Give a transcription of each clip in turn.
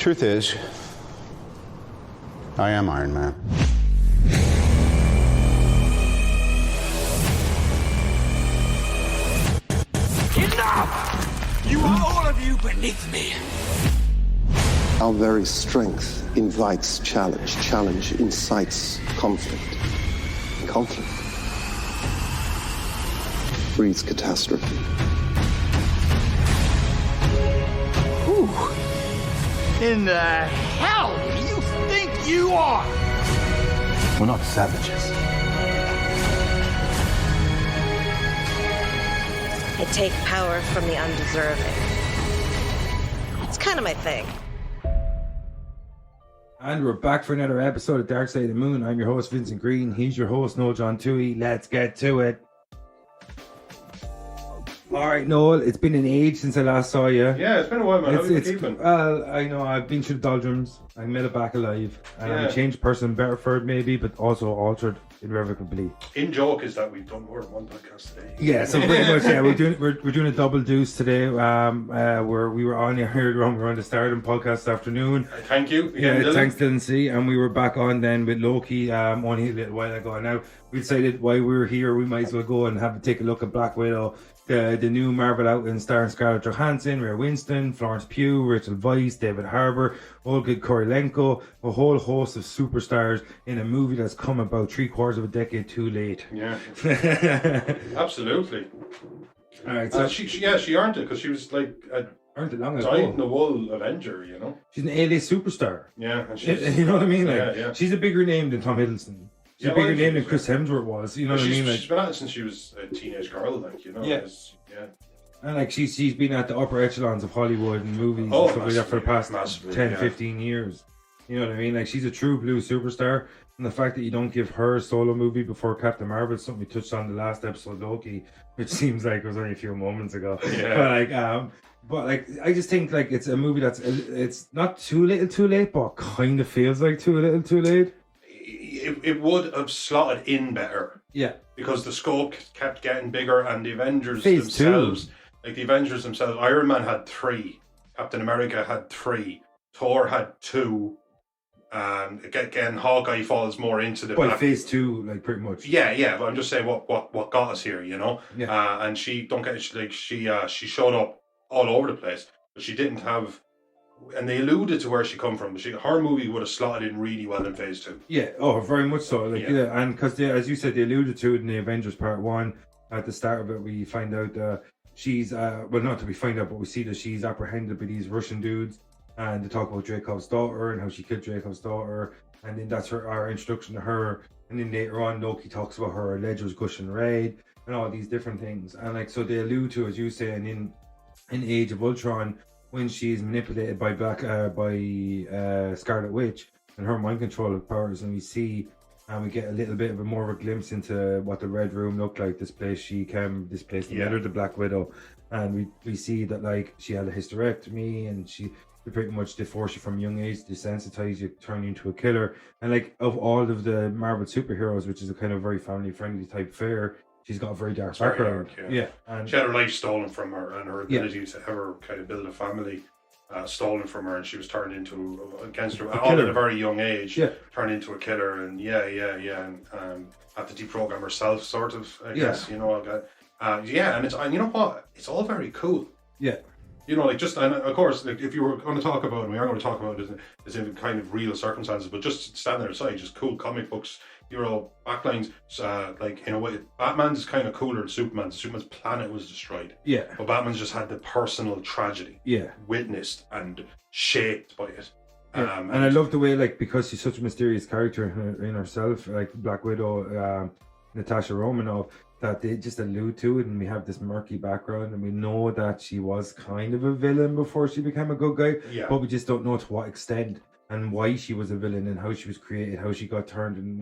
Truth is, I am Iron Man. Enough! You are all of you beneath me. Our very strength invites challenge. Challenge incites conflict. Conflict breeds catastrophe. Who in the hell do you think you are? We're not savages. I take power from the undeserving. It's kind of my thing. And we're back for another episode of Dark Side of the Moon. I'm your host, Vincent Green. He's your host, Noel John Toohey. Let's get to it. All right, Noel, it's been an age since I last saw you. Yeah, it's been a while, man. How are you keeping? Well, I know, I've been through the doldrums. I made it back alive. And I'm a changed person, better for it maybe, but also altered irrevocably. In joke is that we've done more than one podcast today. Yeah, so pretty much, yeah, we're doing a double deuce today. Where we were on Redroom, we were on the Stardom podcast this afternoon. Thank you. Yeah, thanks, Dylan C. And we were back on then with Loki only a little while ago. Now we decided while we were here, we might as well go and take a look at Black Widow. The new Marvel outfit starring Scarlett Johansson, Rhea Winston, Florence Pugh, Rachel Weisz, David Harbour, Olga Kurylenko, a whole host of superstars in a movie that's come about 3/4 of a decade too late. Yeah, absolutely. All right, so she earned it because she was like earned it long dyed in ago. the wool Avenger, you know. She's an A-list superstar. Yeah, and she's, You know what I mean? Like, yeah. she's a bigger name than Tom Hiddleston. She's a bigger name than Chris Hemsworth was. You know what I mean? Like, she's been at it since she was a teenage girl, like, you know. Yeah. And like she's been at the upper echelons of Hollywood and movies and stuff like that for the past 10, 15 years. You know what I mean? Like she's a true blue superstar. And the fact that you don't give her a solo movie before Captain Marvel is something we touched on the last episode, Loki, which seems like it was only a few moments ago. Yeah. But I just think like it's a movie it's not too little too late, but kind of feels like too little too late. It would have slotted in better. Yeah. Because the scope kept getting bigger and the Avengers Phase themselves, 2. like the Avengers themselves, Iron Man had 3, Captain America had 3, Thor had 2, again Hawkeye falls more into the Well, phase 2, like pretty much. Yeah, but I'm just saying what got us here, you know. Yeah. And she showed up all over the place, but she didn't have. And they alluded to where she come from. Her movie would have slotted in really well in phase 2. Yeah, very much so. Like, yeah. And because as you said, they alluded to it in the Avengers Part 1. At the start of it, we find out she's well, not that we find out, but we see that she's apprehended by these Russian dudes, and they talk about Dreykov's daughter and how she killed Dreykov's daughter, and then that's our introduction to her. And then later on, Loki talks about her alleged Russian raid and all these different things. And like so, they allude to, as you say, and in Age of Ultron, when she's manipulated by Scarlet Witch and her mind control powers, and we get a little bit of a more of a glimpse into what the Red Room looked like, this place together, the Black Widow, and we see that like she had a hysterectomy, and they pretty much they force you from a young age, desensitize you, turn you into a killer, and like of all of the Marvel superheroes, which is a kind of very family friendly type fare, she's got a very dark background. And she had her life stolen from her, and her ability to ever kind of build a family stolen from her, and she was turned into against her all at a very young age. Turned into a killer, and and had to deprogram herself, sort of. I guess you know. And it's you know what? It's all very cool. Yeah. You know, like just, and of course, like if you were going to talk about, and we are going to talk about it as in kind of real circumstances, but just stand there aside, just cool comic books, backlines, like in a way, Batman's kind of cooler than Superman's. Superman's planet was destroyed. Yeah. But Batman's just had the personal tragedy. Yeah. Witnessed and shaped by it. Yeah. And I love the way, like, because she's such a mysterious character in herself, like Black Widow, Natasha Romanoff, that they just allude to it, and we have this murky background, and we know that she was kind of a villain before she became a good guy, but we just don't know to what extent and why she was a villain and how she was created, how she got turned, and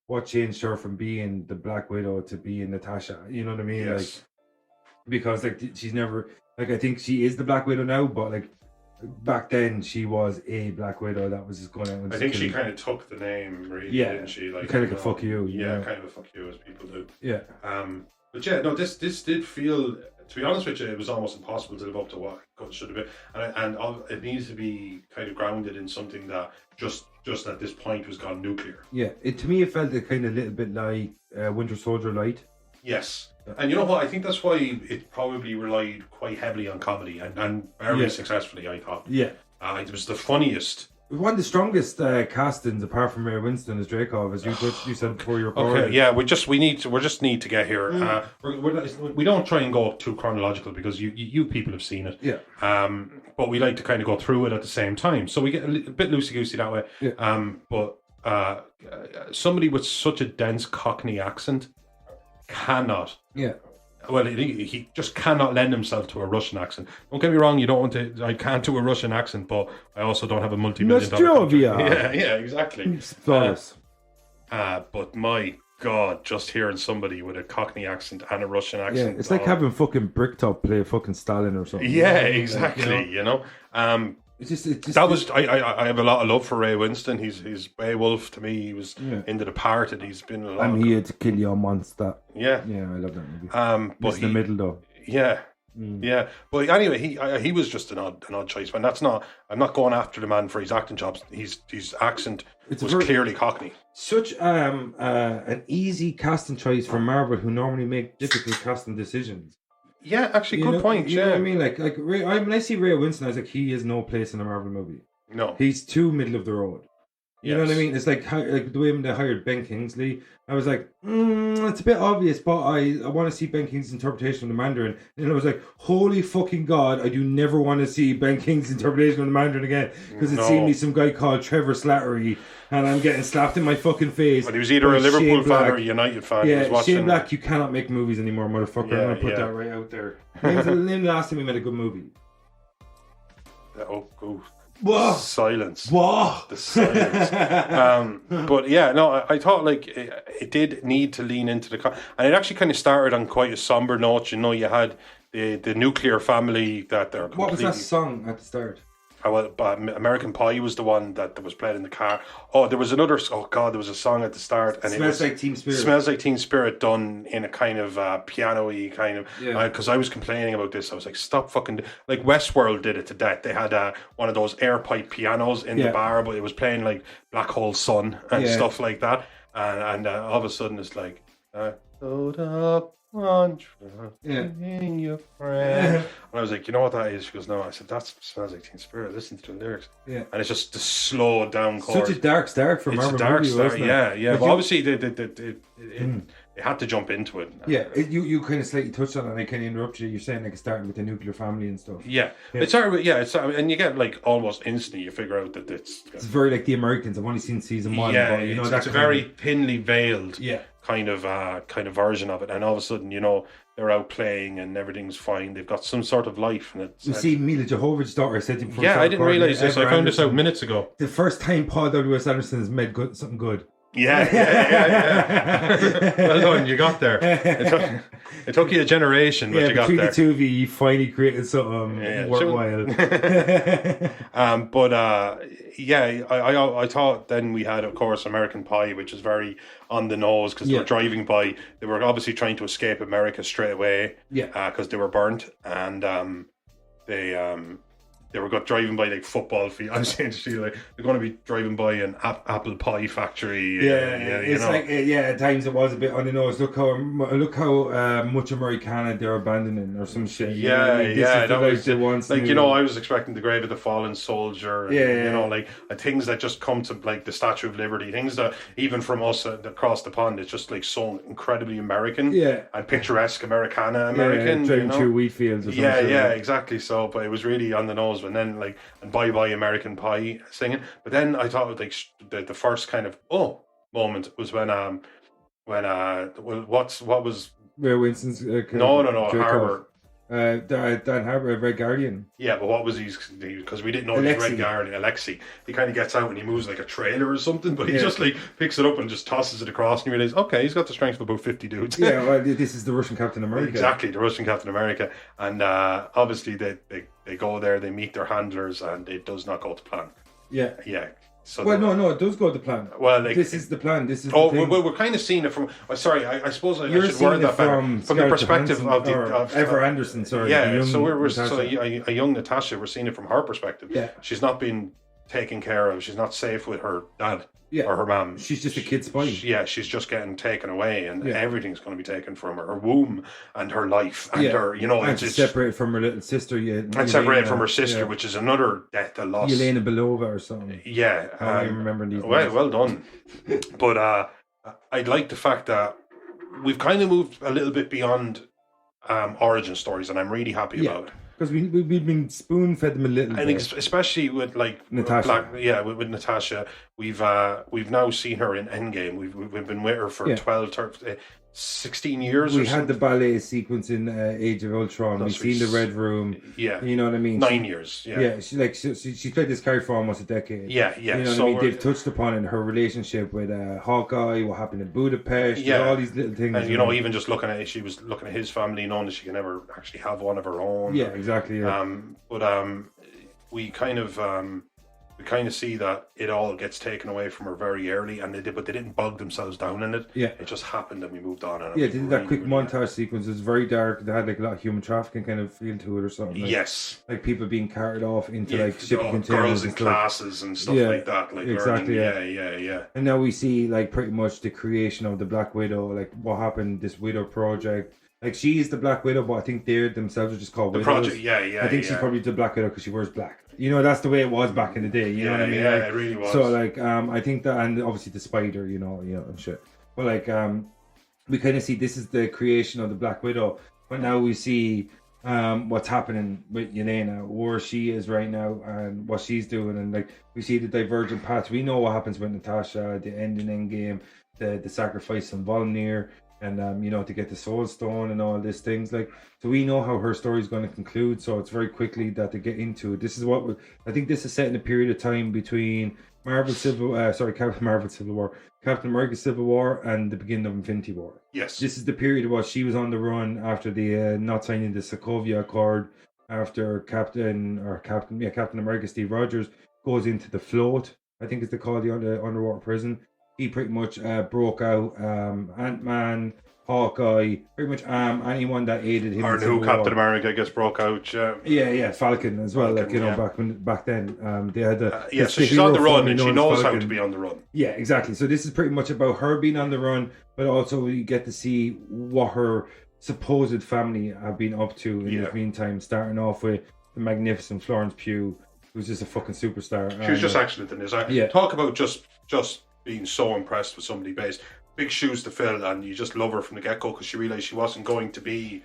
what changed her from being the Black Widow to being Natasha. You know what I mean? Yes. Like, because like she's never, like, I think she is the Black Widow now, but like back then she was a Black Widow that was just going out and I think she kind of took the name, really, didn't she? Like, kind of like a fuck you. Yeah, kind of a fuck you, as people do. Yeah. But yeah, no, this did feel to be honest with you, it was almost impossible to live up to what it should have been, and it needs to be kind of grounded in something that just at this point was gone nuclear. Yeah, to me it felt a kind of little bit like Winter Soldier Light. Yes, and you know what? I think that's why it probably relied quite heavily on comedy and very successfully. I thought. Yeah, it was the funniest. One of the strongest castings, apart from Ray Winston as Dreykov, as you said before your report. Okay, yeah, we just need to get here. We don't try and go too chronological because you people have seen it. Yeah. But we like to kind of go through it at the same time, so we get a bit loosey goosey that way. Yeah. But somebody with such a dense Cockney accent cannot. Yeah. Well, he just cannot lend himself to a Russian accent. Don't get me wrong, you don't want to. I can't do a Russian accent, but I also don't have a multi-million-dollar. Yeah, exactly. Flawless. But my God, just hearing somebody with a Cockney accent and a Russian accent. Yeah, it's like having fucking Bricktop play fucking Stalin or something. Yeah, exactly. You know. It's just that was I have a lot of love for Ray Winston. He's Beowulf to me. He was in The Departed. He's been a lot. I'm here to kill your monster. Yeah, I love that movie. But in the middle though. Yeah. Yeah, but anyway, he was just an odd choice. But I'm not going after the man for his acting jobs. His accent was clearly Cockney. Such an easy casting choice for Marvel, who normally make difficult casting decisions. Yeah, actually, good point. You know what I mean? Like Ray, when I see Ray Winston, I was like, he has no place in a Marvel movie. No, he's too middle of the road. You know what I mean? It's like the way they hired Ben Kingsley. I was like, it's a bit obvious, but I want to see Ben Kingsley's interpretation of the Mandarin. And I was like, holy fucking God, I do never want to see Ben Kingsley's interpretation of the Mandarin again. Because it's seen me some guy called Trevor Slattery, and I'm getting slapped in my fucking face. But he was either a Liverpool fan or a United fan. Yeah, Shane Black, you cannot make movies anymore, motherfucker. I'm going to put that right out there. Name the last time we made a good movie. Oh. Whoa. Silence. Whoa. The silence. But yeah, no, I thought like it did need to lean into and it actually kind of started on quite a somber note. You know, you had the nuclear family that they're. What was that song at the start? American Pie was the one that was played in the car. Oh, there was another. Oh God, there was a song at the start, and Smells Like Teen Spirit. Smells Like Teen Spirit, done in a kind of piano-y kind of. Because I was complaining about this, I was like, stop fucking. Like Westworld did it to death. They had one of those air pipe pianos in the bar, but it was playing like Black Hole Sun and stuff like that. And all of a sudden, it's like. Load up. In your friend. And I was like, you know what that is? She goes, no. I said, that smells like Teen Spirit. Listen to the lyrics. Yeah. And it's just the slowed down chord. Such a dark start for Marvel. It's a dark movie, start, yeah. But obviously, they had to jump into it. Yeah, you kind of slightly touched on it, and I kind of interrupted you. You're saying like it started with the nuclear family and stuff. Yeah. It started with, and you get like almost instantly, you figure out that it's very like The Americans. I've only seen season 1. Yeah, but, you know, it's a very thinly veiled kind of version of it, and all of a sudden, you know, they're out playing and everything's fine. They've got some sort of life, and it's. You see, Mila Jovovich's daughter said him. Yeah, I didn't realize this. I found this out minutes ago. The first time Paul W.S. Anderson has made something good. Yeah. Well done, you got there. It took you a generation, but you got there. Between the two of you finally created something worthwhile. I thought then we had, of course, American Pie, which is very on the nose because they were driving by. They were obviously trying to escape America straight away. Because they were burnt, and they were driving by like football field. I'm saying to you, like they're going to be driving by an apple pie factory. It's like at times it was a bit on the nose. Look how much Americana they're abandoning or some shit. That was like you know, I was expecting the Grave of the Fallen Soldier. You know, like things that just come to like the Statue of Liberty, things that even from us across the pond, it's just like so incredibly American. And picturesque Americana American. Driving through wheat fields. Or something. Exactly. So, but it was really on the nose. And then and Bye Bye American Pie singing. But then I thought like the first kind of moment was when what was Ray Winston's no Harbour. Dan Harbour, Red Guardian. Yeah, but what was because we didn't know he was Red Guardian. Alexei. He kind of gets out and he moves like a trailer or something, but he just like picks it up and just tosses it across, and you realize, okay, he's got the strength of about 50 dudes. Yeah, well, this is the Russian Captain America. Exactly, the Russian Captain America, and obviously they go there, they meet their handlers, and it does not go to plan. Yeah. So no, it does go to plan. Well, like, this is the plan. This is. Oh, the thing. we're kind of seeing it from. Sorry, I suppose I You're should word seeing that it better. from From the Scarlett perspective Johansson of Ever Anderson. Sorry, yeah. the young So we're Natasha. a young Natasha. We're seeing it from her perspective. Yeah. She's not being taken care of. She's not safe with her dad. Yeah. Or her mum. She's just a kid spy. She's just getting taken away, and everything's going to be taken from her. Her womb and her life, and her, and she's separated from her little sister. And separated from her sister, which is another death, a loss. Yelena Belova or something. Yeah. I remember these. Well done. But I like the fact that we've kind of moved a little bit beyond origin stories, and I'm really happy about it. Because we've been spoon fed them a little. I think especially with like Natasha. with Natasha, we've now seen her in Endgame. We've been with her for 12, 16 years. We had the ballet sequence in Age of Ultron. We've seen the Red Room. Yeah, you know what I mean. 9 years. Yeah, she played this character for almost a decade. Yeah. You know what I mean. They've touched upon in her relationship with Hawkeye, what happened in Budapest. Yeah, all these little things. And even just looking at it, she was looking at his family, knowing that she can never actually have one of her own. Yeah, exactly. Yeah. But we kind of see that it all gets taken away from her very early, and they didn't bog themselves down in it. Yeah, it just happened, and we moved on. And they did that quick montage sequence. It was very dark. They had like a lot of human trafficking kind of feel to it, or something. Yes, like people being carried off into like shipping containers, girls in classes and stuff like that. Like exactly. Learning. Yeah. And now we see like pretty much the creation of the Black Widow, like what happened, this Widow project. Like she's the Black Widow, but I think they themselves are just called the Widows. Project. Yeah. I think she's probably the Black Widow because she wears black. You know, that's the way it was back in the day. You know what I mean? Yeah, like, it really was. So like, I think that, and obviously the spider, and shit. But like, we kind of see this is the creation of the Black Widow, but now we see what's happening with Yelena, where she is right now, and what she's doing, and like we see the divergent paths. We know what happens with Natasha, the end in Endgame, the sacrifice on Volnir. And to get the Soul Stone and all these things, like, so we know how her story is going to conclude. So it's very quickly that they get into it. This is I think this is set in a period of time between Captain America Civil War and the beginning of Infinity War. Yes, this is the period where she was on the run after the not signing the Sokovia Accord, after Captain America Steve Rogers goes into the float. I think it's called the underwater prison. He pretty much broke out Ant-Man, Hawkeye, pretty much anyone that aided him. Or who Captain America gets broke out. Yeah, Falcon as well. Back then, they had the so she's on the run and she knows how to be on the run. Yeah, exactly. So this is pretty much about her being on the run, but also we get to see what her supposed family have been up to in the meantime. Starting off with the magnificent Florence Pugh, who's just a fucking superstar. She was just excellent in this. Talk about just being so impressed with somebody based. Big shoes to fill, and you just love her from the get-go because she realised she wasn't going to be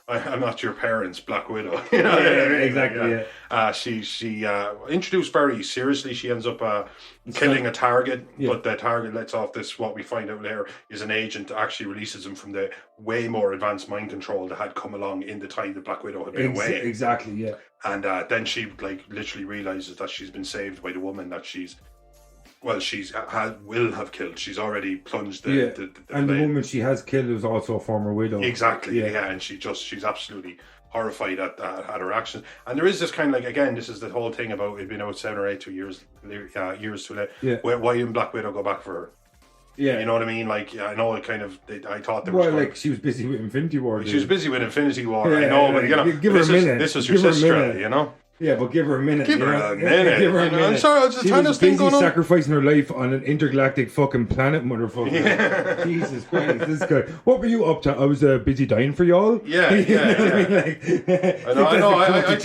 I'm not your parents' Black Widow. Exactly. She introduced very seriously. She ends up killing a target, but the target lets off this, what we find out later, is an agent that actually releases him from the way more advanced mind control that had come along in the time that Black Widow had been away. Exactly, yeah. And then she literally realises that she's been saved by the woman that will have killed. She's already plunged the woman she has killed was also a former widow. Exactly, and she's absolutely horrified at her actions. And there is this kind of this is the whole thing about it being out 7 or 8 years too late. Yeah. Why didn't Black Widow go back for her? Yeah, you know what I mean. Like, I know it kind of. I thought there was she was busy with Infinity War. She was busy with Infinity War. I know, but give her a minute. This was your sister, you know. Yeah, but give her a minute. Give her a minute. I'm sorry, I was just she trying was to think busy going sacrificing her life on an intergalactic fucking planet, motherfucker. Yeah. Jesus Christ, this guy. What were you up to? I was busy dying for y'all. Yeah. I know.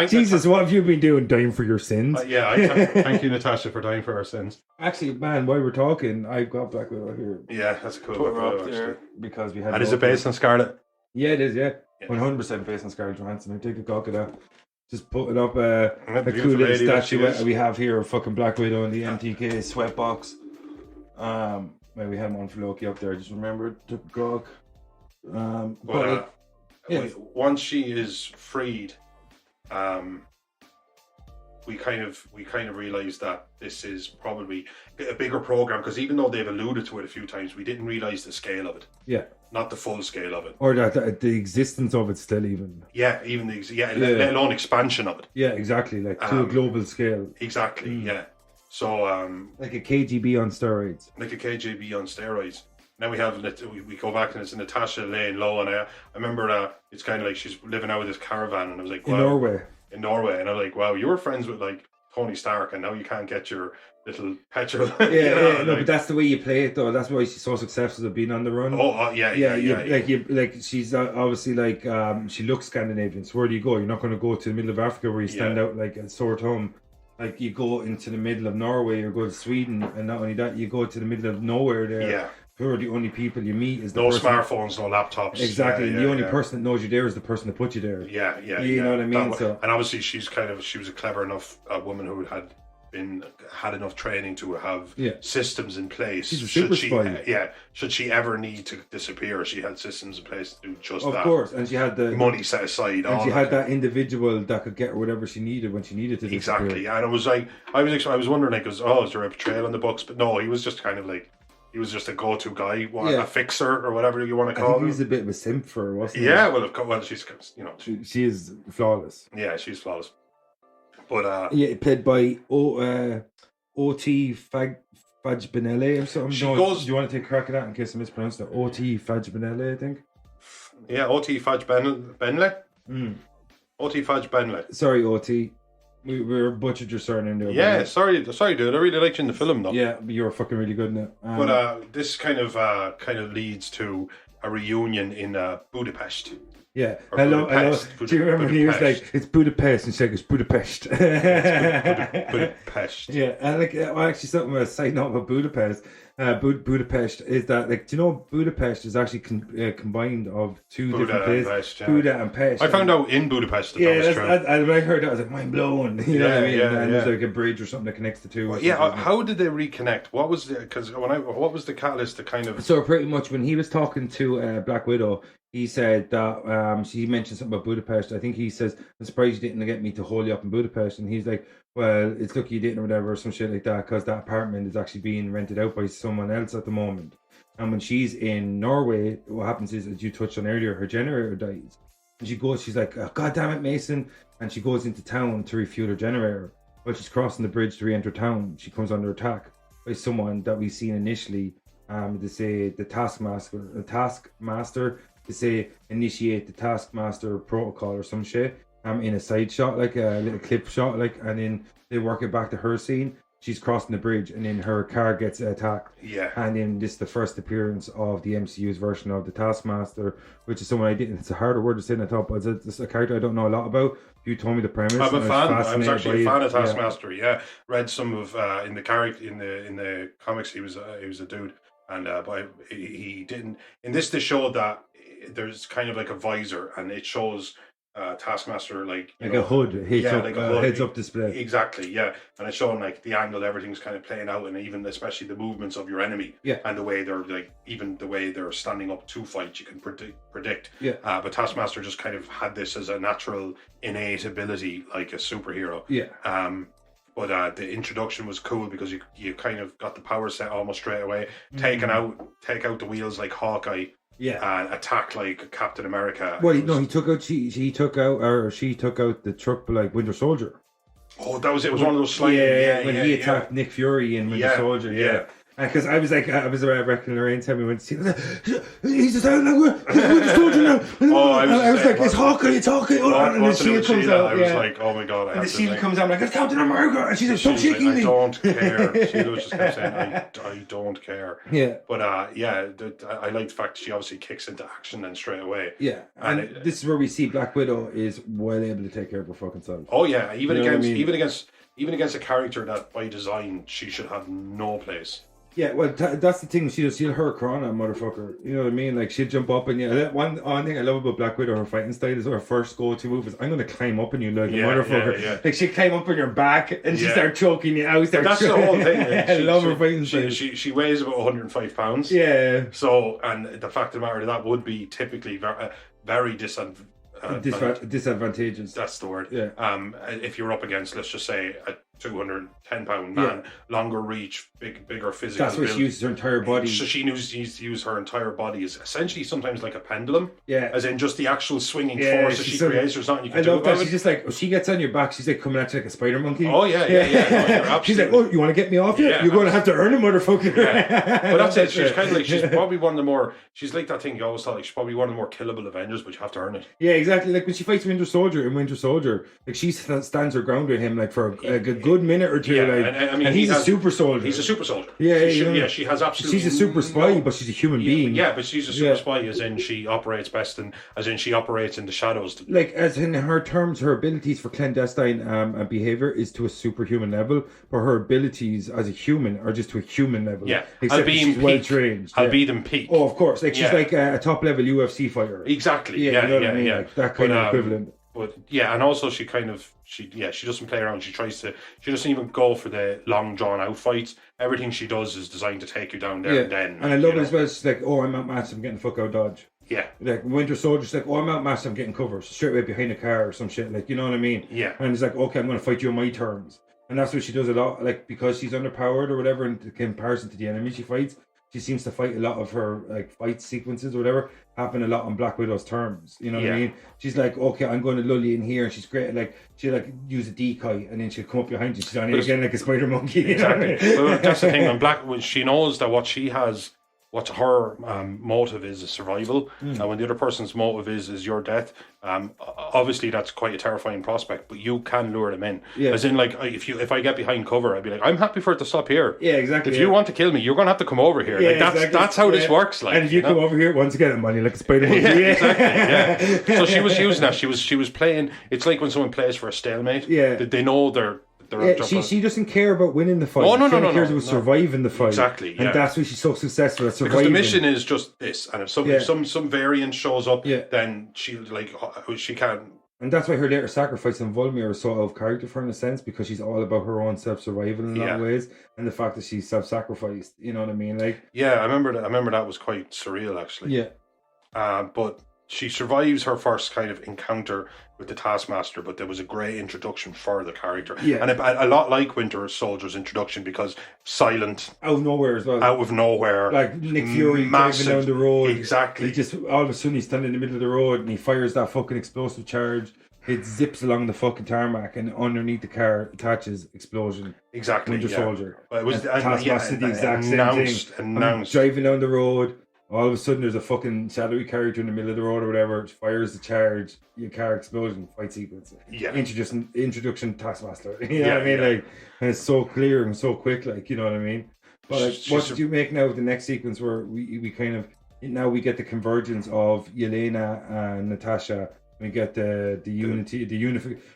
Jesus, what have you been doing? Dying for your sins? Thank you, Natasha, for dying for our sins. Actually, man, while we're talking, I've got Black Widow here. Yeah, that's a cool. Put her up there because we had. And is it based on Scarlet? Yeah, it is. Yeah, 100% based on Scarlett Johansson. I take a cock of that. Just putting up a cool little statue we have here of fucking Black Widow in the MTK sweatbox. Maybe we had one for Loki up there. I just remembered, took a cock. Once she is freed, we kind of realized that this is probably a bigger program, because even though they've alluded to it a few times, we didn't realize the scale of it. Yeah. Not the full scale of it. Or that the existence of it still even. Yeah, even let alone expansion of it. Yeah, exactly. Like to a global scale. Exactly, yeah. So like a KGB on steroids. Like a KGB on steroids. Now we have we go back and it's Natasha laying low, and I remember it's kind of like she's living out with this caravan, and I was like, wow, in Norway, and I'm like, wow, you were friends with like Tony Stark, and now you can't get your little petrol. But that's the way you play it, though. That's why she's so successful at being on the run. Like she's obviously like she looks Scandinavian. So where do you go? You're not going to go to the middle of Africa where you stand out like a sore thumb. Like you go into the middle of Norway or go to Sweden, and not only that, you go to the middle of nowhere there. Yeah. Who are the only people you meet is the no person. Smartphones, no laptops. Exactly. The only person that knows you there is the person that put you there. You know what I mean? And obviously she was a clever enough woman who had enough training to have systems in place. She's a super spy. Should she ever need to disappear, she had systems in place to do just that. Of course, and she had the money set aside. And she had that individual that could get her whatever she needed when she needed to disappear. Exactly. And it was like I was wondering, like, is there a betrayal on the books? But no, he was just kind of like. He was just a go-to guy, a fixer or whatever you want to call him. He was a bit of a simp for her, wasn't he? Yeah, well, she's she is flawless. Yeah, she's flawless. But played by O.T. Fajbenele or something. Do you want to take a crack at that in case I mispronounced it? O.T. Fajbenele, I think. Yeah, O.T. Fajbenle. O.T. Fajbenle. Sorry, O.T. We were butchered your surname there. Yeah, sorry, dude. I really liked you in the film, though. Yeah, but you were fucking really good in it. But this kind of leads to a reunion in Budapest. Yeah, I love. Do you remember when he was like, "It's Budapest," and she's like, "It's Budapest." Budapest. Yeah, and actually, something a side note about Budapest. Budapest is that, like, do you know Budapest is actually combined of two different places, Buda and Pest. I found out in Budapest that was true. And when I heard that, I was like, mind blown. You know what I mean? And there's like a bridge or something that connects the two. How did they reconnect? What was what was the catalyst to kind of? So pretty much when he was talking to Black Widow, he said that she mentioned something about Budapest. I think he says, "I'm surprised you didn't get me to hold you up in Budapest," and he's like, "Well, it's lucky you didn't," or whatever, or some shit like that, because that apartment is actually being rented out by someone else at the moment. And when she's in Norway, what happens is, as you touched on earlier, her generator dies. And she's like, "Oh, God damn it, Mason." And she goes into town to refuel her generator. While she's crossing the bridge to re-enter town, she comes under attack by someone that we've seen initially. They say the Taskmaster, to say initiate the Taskmaster protocol or some shit. In a side shot, like a little clip shot, like, and then they work it back to her scene. She's crossing the bridge, and then her car gets attacked. Yeah. And then this is the first appearance of the MCU's version of the Taskmaster, which is someone it's a harder word to say than I thought, but it's a character I don't know a lot about. You told me the premise. I'm a fan. I was actually a fan of Taskmaster. Yeah. Read some of in the character in the comics. He was a dude, and but he didn't. In this, they showed that there's kind of like a visor, and it shows. Taskmaster like a hood, heads up display. Exactly, yeah. And it's showing like the angle, everything's kind of playing out, and even especially the movements of your enemy, and the way they're like, even the way they're standing up to fight, you can predict. Yeah. But Taskmaster just kind of had this as a natural, innate ability, like a superhero. Yeah. But the introduction was cool because you kind of got the power set almost straight away. Take out the wheels like Hawkeye. Yeah, and attack like Captain America. Well, no, she took out the truck like Winter Soldier. Oh, that was it. It was one of those sliding. When he attacked Nick Fury in Winter Soldier. Yeah. Because I was reckoning Lorraine tell me when to see he's just out now. Winter Soldier now. I was like, it's Hawkeye, it's Hawkeye. And the shield comes out. I was like, oh my god. And the shield comes out like, it's Captain America. And she's like, don't shake me. I don't care. She was just kept saying, I don't care. Yeah. But I like the fact that she obviously kicks into action then straight away. Yeah. And this is where we see Black Widow is well able to take care of her fucking self. Oh yeah. Even against a character that by design she should have no place. Yeah, well, that's the thing. She'll hurt her on that motherfucker. You know what I mean? Like, she'll jump up and one thing I love about Black Widow, her fighting style, is her first go-to move is, I'm going to climb up on you like a motherfucker. Yeah. Like, she'll climb up on your back and she start choking you out. That's the whole thing. Like, I love her fighting style. She weighs about 105 pounds. Yeah. So, and the fact of the matter that would be typically very disadvantageous. That's the word. Yeah. If you're up against, let's just say, a 210-pound man, longer reach, bigger physical. That's where she uses her entire body. So she needs to use her entire body as essentially sometimes like a pendulum. Yeah. As in just the actual swinging force that she creates. There's nothing you can do love about that. it. She's just like, she gets on your back. She's like coming at you like a spider monkey. Oh yeah. No, she's like, oh, you want to get me off you? Yeah, You're going to have to earn it, motherfucker. Yeah. But that's it. She's kind of like, she's probably one of the more. She's like that thing you always thought. Like she's probably one of the more killable Avengers, but you have to earn it. Yeah, exactly. Like when she fights Winter Soldier, like she stands her ground with him like for a good minute or two. Yeah, like, and he's a super soldier. He's a super soldier. Yeah, she has absolutely. She's a super spy, but she's a human being. Yeah, but she's a super spy, as in she operates best, and as in she operates in the shadows. Like as in her terms, her abilities for clandestine behavior is to a superhuman level, but her abilities as a human are just to a human level. Yeah, except she's well trained. I'll be them peak. Oh, of course. Like she's like a top level UFC fighter. Exactly. Yeah, you know what I mean? Like that kind of equivalent. But yeah, and also she doesn't play around. She doesn't even go for the long drawn out fights. Everything she does is designed to take you down there and then. And I love it as well. She's like, oh, I'm outmatched, I'm getting the fuck out of Dodge. Yeah. Like Winter Soldier's like, oh, I'm outmatched, I'm getting cover. So straight away behind a car or some shit. Like, you know what I mean? Yeah. And it's like, okay, I'm going to fight you on my terms. And that's what she does a lot. Like, because she's underpowered or whatever in comparison to the enemy she fights, she seems to fight a lot of her like fight sequences or whatever happen a lot on Black Widow's terms. You know what I mean? She's like, okay, I'm going to lull you in here, and she's great. Like she'll like use a decoy, and then she'll come up behind you. She's on you again like a spider monkey. Exactly. Well, that's the thing on Black. She knows that what she has. What her motive is survival, and when the other person's motive is your death, obviously that's quite a terrifying prospect. But you can lure them in, as in like if I get behind cover, I'd be like, I'm happy for it to stop here. Yeah, exactly. If you want to kill me, you're gonna have to come over here. Like that's how this works. Like, and if you come over here once again, I'm on you like a spider monkey. Exactly. So she was using that. She was playing. It's like when someone plays for a stalemate. Yeah, they know they're. She doesn't care about winning the fight. No. She cares about surviving the fight. Exactly, and that's why she's so successful at surviving. Because the mission is just this, and if some variant shows up, then she can. And that's why her later sacrifice on Volmir is so out of character for her in a sense, because she's all about her own self-survival in a lot of ways, and the fact that she's self-sacrificed. You know what I mean? Like, yeah, I remember that was quite surreal actually. Yeah, but she survives her first kind of encounter with the Taskmaster, but there was a great introduction for the character. Yeah. And a lot like Winter Soldier's introduction, because silent. Out of nowhere as well. Out of nowhere. Like Nick Fury driving down the road. Exactly. He just, all of a sudden he's standing in the middle of the road and he fires that fucking explosive charge. It zips along the fucking tarmac, and underneath the car attaches explosion. Exactly. Winter Soldier. It was Taskmaster the exact same thing. Announced. Driving down the road. All of a sudden, there's a fucking shadowy character in the middle of the road or whatever, fires the charge, your car explosion, fight sequence. Yeah. Introduction Taskmaster. You know what I mean? Like, and it's so clear and so quick, like, you know what I mean? But like, what did you make now of the next sequence where we kind of, now we get the convergence of Yelena and Natasha. We get the unity,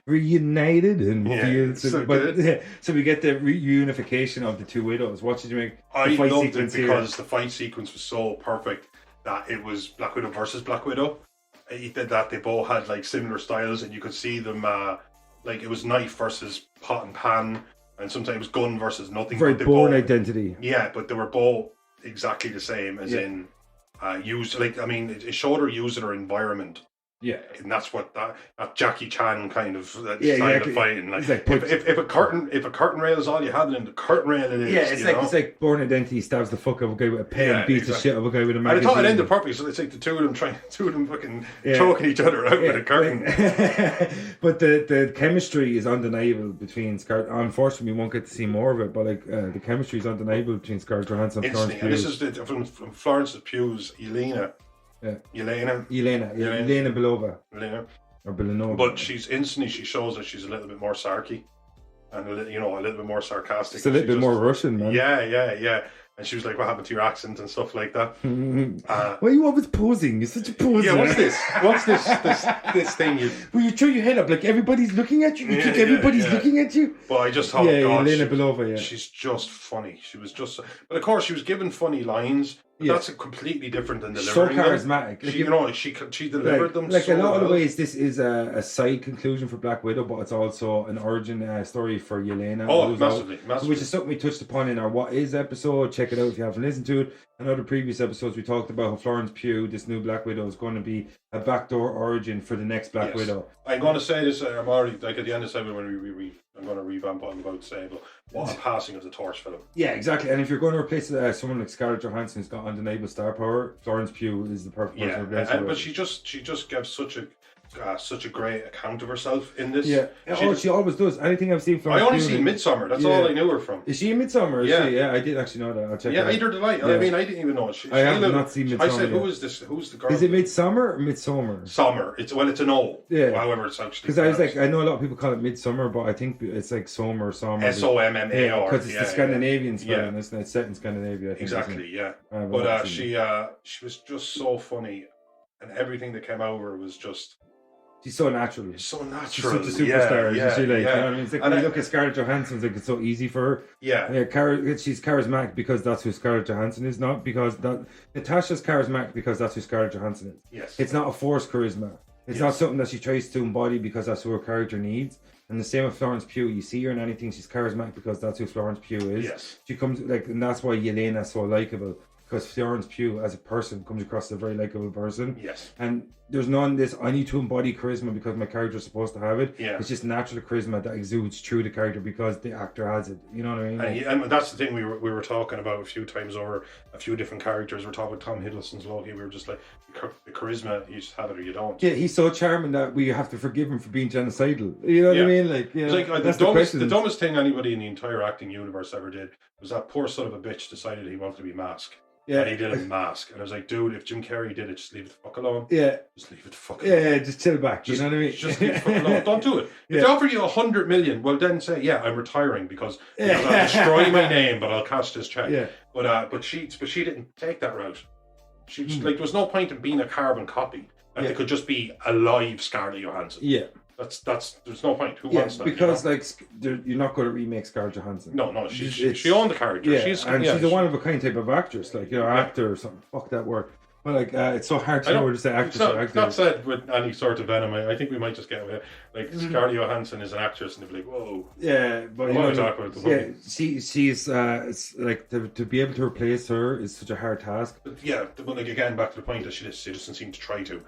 reunited, and so we get the reunification of the two widows. What did you make? I loved it because the fight sequence was so perfect that it was Black Widow versus Black Widow. That they both had like similar styles, and you could see them like it was knife versus pot and pan, and sometimes it was gun versus nothing. Very Bourne identity. Yeah, but they were both exactly the same, as in used. Like, I mean, it showed her using her environment. Yeah, and that's what that Jackie Chan kind of style exactly. of fighting. Like if a curtain rail is all you had, then the curtain rail it is. Yeah, it's like Bourne Identity stabs the fuck out of a guy with a pen, beats the shit out of a guy with a magazine. I thought it ended perfectly. So it's like the two of them fucking choking each other out with a curtain. But the chemistry is undeniable between Scarlett. Unfortunately, we won't get to see more of it. But like the chemistry is undeniable between Scarlett Johansson and Florence Pugh. And this is from Florence Pugh's Yelena. Yeah. Yelena Belova. Yelena. Or Belanova. But she shows that she's a little bit more sarky. And a little bit more sarcastic. It's a little bit more Russian, man. Yeah. And she was like, what happened to your accent and stuff like that. Why are you always posing? You're such a poser. Yeah, what's this? What's this thing? Well, you throw your head up like everybody's looking at you. You think everybody's looking at you? Well, I just thought, Yelena Belova, she's just funny. She was just... But of course, she was given funny lines. But that's completely different than delivering them. So charismatic. She delivered them like so a lot well. of the ways, this is a side conclusion for Black Widow, but it's also an origin story for Yelena. Oh, massively. Which is something we touched upon in our What Is episode. Check it out if you haven't listened to it. in other previous episodes, we talked about how Florence Pugh, this new Black Widow, is going to be a backdoor origin for the next Black Widow. I'm going to say this. I'm already like at the end of the segment when I'm going to revamp what I'm about to say, but what a passing of the torch for them. Yeah, exactly. And if you're going to replace someone like Scarlett Johansson who's got undeniable star power, Florence Pugh is the perfect person to replace her. But she just gives such a great account of herself in this. Yeah. She always does. Anything I've seen Florence I only Pugh seen Midsommar. That's all I knew her from. Is she in Midsommar? Yeah. Yeah, I did actually know that. I'll check. Yeah, either did I. Yeah. I mean, I didn't even know it. I have not seen Midsommar. I said, yet. "Who is this? Who's the girl?" Is it Midsommar or Midsommar? Summer. It's an O. Yeah. However, it's actually because I was like, I know a lot of people call it Midsummer, but I think it's like Sommer. SOMMAR. Because it's the Scandinavian spelling, isn't it? It's set in Scandinavia. I think, exactly. Yeah. But she was just so funny, and everything that came out of her was just. She's so natural. She's so natural. She's such a superstar. Yeah, she like, yeah. You know what I mean? It's like when you look at Scarlett Johansson, it's like it's so easy for her. Yeah. She's charismatic because that's who Scarlett Johansson is, not because that Natasha's charismatic because that's who Scarlett Johansson is. Yes. It's not a forced charisma. It's not something that she tries to embody because that's who her character needs. And the same with Florence Pugh. You see her in anything, she's charismatic because that's who Florence Pugh is. Yes. She comes like, and that's why Yelena's so likable. Because Florence Pugh, as a person, comes across as a very likable person. Yes. And there's none of this, I need to embody charisma because my character's supposed to have it. Yeah. It's just natural charisma that exudes through the character because the actor has it. You know what I mean? And that's the thing we were talking about a few times over a few different characters. We're talking about Tom Hiddleston's Loki. We were just like, the charisma, you just have it or you don't. Yeah, he's so charming that we have to forgive him for being genocidal. You know what I mean? Like, you know, it's like that's the dumbest thing anybody in the entire acting universe ever did was that poor son of a bitch decided he wanted to be Mask. Yeah. And he did a mask. And I was like, dude, if Jim Carrey did it, just leave it the fuck alone. Yeah. Just leave it the fuck alone. Yeah, just chill back. You know what I mean? Just leave it the fuck alone. Don't do it. If they offer you 100 million, well then say, yeah, I'm retiring because I'll destroy my name, but I'll cash this check. Yeah. But she didn't take that route. She just, like, there was no point in being a carbon copy. Like, they could just be a live Scarlett Johansson. Yeah. That's there's no point. Who wants that? Because you're not going to remake Scarlett Johansson. No, she owned the character. Yeah, she's a one of a kind type of actress, like actor or something. Fuck that word. But like, it's so hard to know where to say actress or actor. It's not said with any sort of venom. I think we might just get away. Like Scarlett Johansson is an actress, and they'll be like, whoa. Yeah, but she's like to be able to replace her is such a hard task. But yeah, but like again, back to the point that she doesn't seem to try to.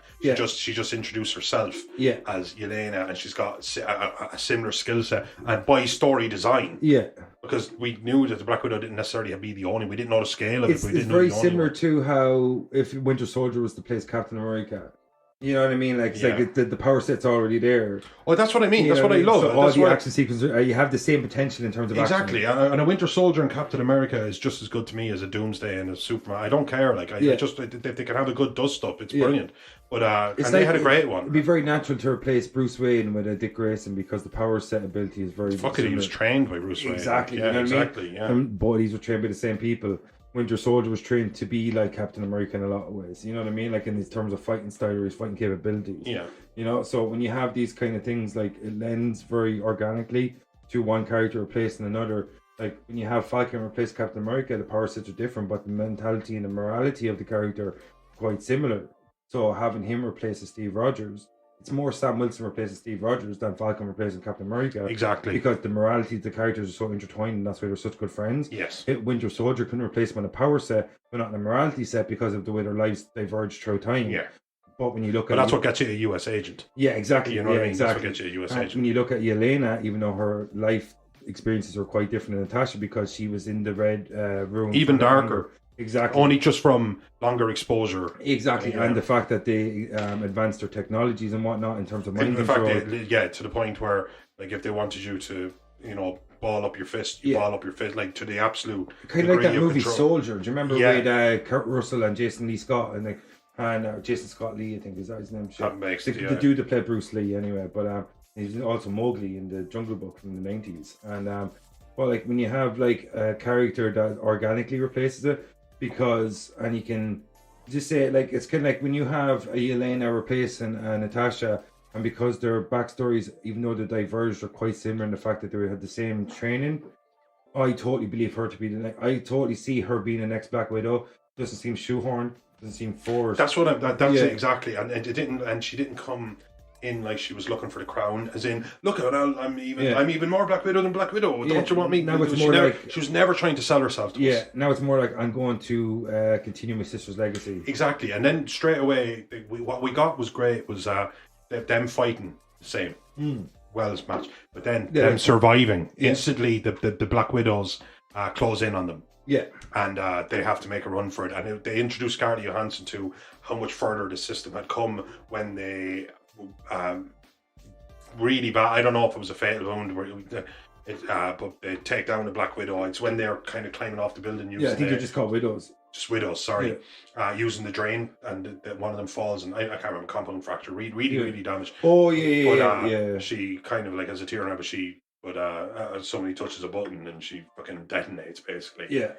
She just introduced herself as Yelena, and she's got a similar skill set and by story design. Yeah. Because we knew that the Black Widow didn't necessarily be the only. We didn't know the scale of it. It's very similar to how if Winter Soldier was to place Captain America. You know what I mean? Like, it's like the power set's already there. Oh, that's what I mean. That's what I love. So all the action sequences, you have the same potential in terms of exactly. action. And a Winter Soldier and Captain America is just as good to me as a Doomsday and a Superman. I don't care. Like, I just if they can have a good dust up, it's brilliant. But and they had a great one. It'd be very natural to replace Bruce Wayne with a Dick Grayson because the power set ability is very. Fuck it, he was trained by Bruce Wayne. Exactly. Yeah, you know exactly. I mean? Yeah. And bodies were trained by the same people. Winter Soldier was trained to be like Captain America in a lot of ways. You know what I mean? Like in terms of fighting style or his fighting capabilities. Yeah. You know, so when you have these kind of things, like it lends very organically to one character replacing another. Like when you have Falcon replace Captain America, the power sets are different, but the mentality and the morality of the character are quite similar. So having him replace Steve Rogers, it's more Sam Wilson replacing Steve Rogers than Falcon replacing Captain America. Exactly. Because the morality of the characters are so intertwined and that's why they're such good friends. Yes. Winter Soldier couldn't replace him on a power set, but not on a morality set because of the way their lives diverge through time. Yeah. But when you look at that's what gets you a US agent. Yeah, exactly. You know what I mean? Exactly. That's what gets you a US agent. When you look at Yelena, even though her life experiences were quite different than Natasha because she was in the Red Room. Even darker. Exactly. Only just from longer exposure. Exactly. And the fact that they advanced their technologies and whatnot in terms of mind control. In fact, to the point where, like, if they wanted you to, ball up your fist, ball up your fist, like, to the absolute kind of like that movie control. Soldier. Do you remember with Kurt Russell and Jason Lee Scott and Jason Scott Lee, I think is that his name? That makes it, the dude that played Bruce Lee anyway, but he's also Mowgli in the Jungle Book from the 90s. And but like when you have like a character that organically replaces it, and you can just say like it's kind of like when you have a Yelena replacing Natasha, and because their backstories, even though they're diverged, are quite similar in the fact that they had the same training. I totally believe her to be I totally see her being the next Black Widow. Doesn't seem shoehorned. Doesn't seem forced. That's what that's it exactly, and it didn't, and she didn't come in like she was looking for the crown, as in, look at I'm even more Black Widow than Black Widow. Don't you want me? Now it's she more never, she was never trying to sell herself to us. Now it's more like I'm going to continue my sister's legacy. Exactly, and then straight away, what we got was great. Was them fighting the same. Wells match, but then them surviving instantly. The Black Widows close in on them. Yeah, and they have to make a run for it. And they introduced Scarlett Johansson to how much further the system had come when they really bad. I don't know if it was a fatal wound, but they take down the Black Widow. It's when they're kind of climbing off the building. I think they're just called widows. Just widows, sorry. Using the drain, and one of them falls, and I can't remember, compound fracture, really damaged. Oh yeah. She kind of like has a tear in her, but somebody touches a button and she fucking detonates basically. Yeah.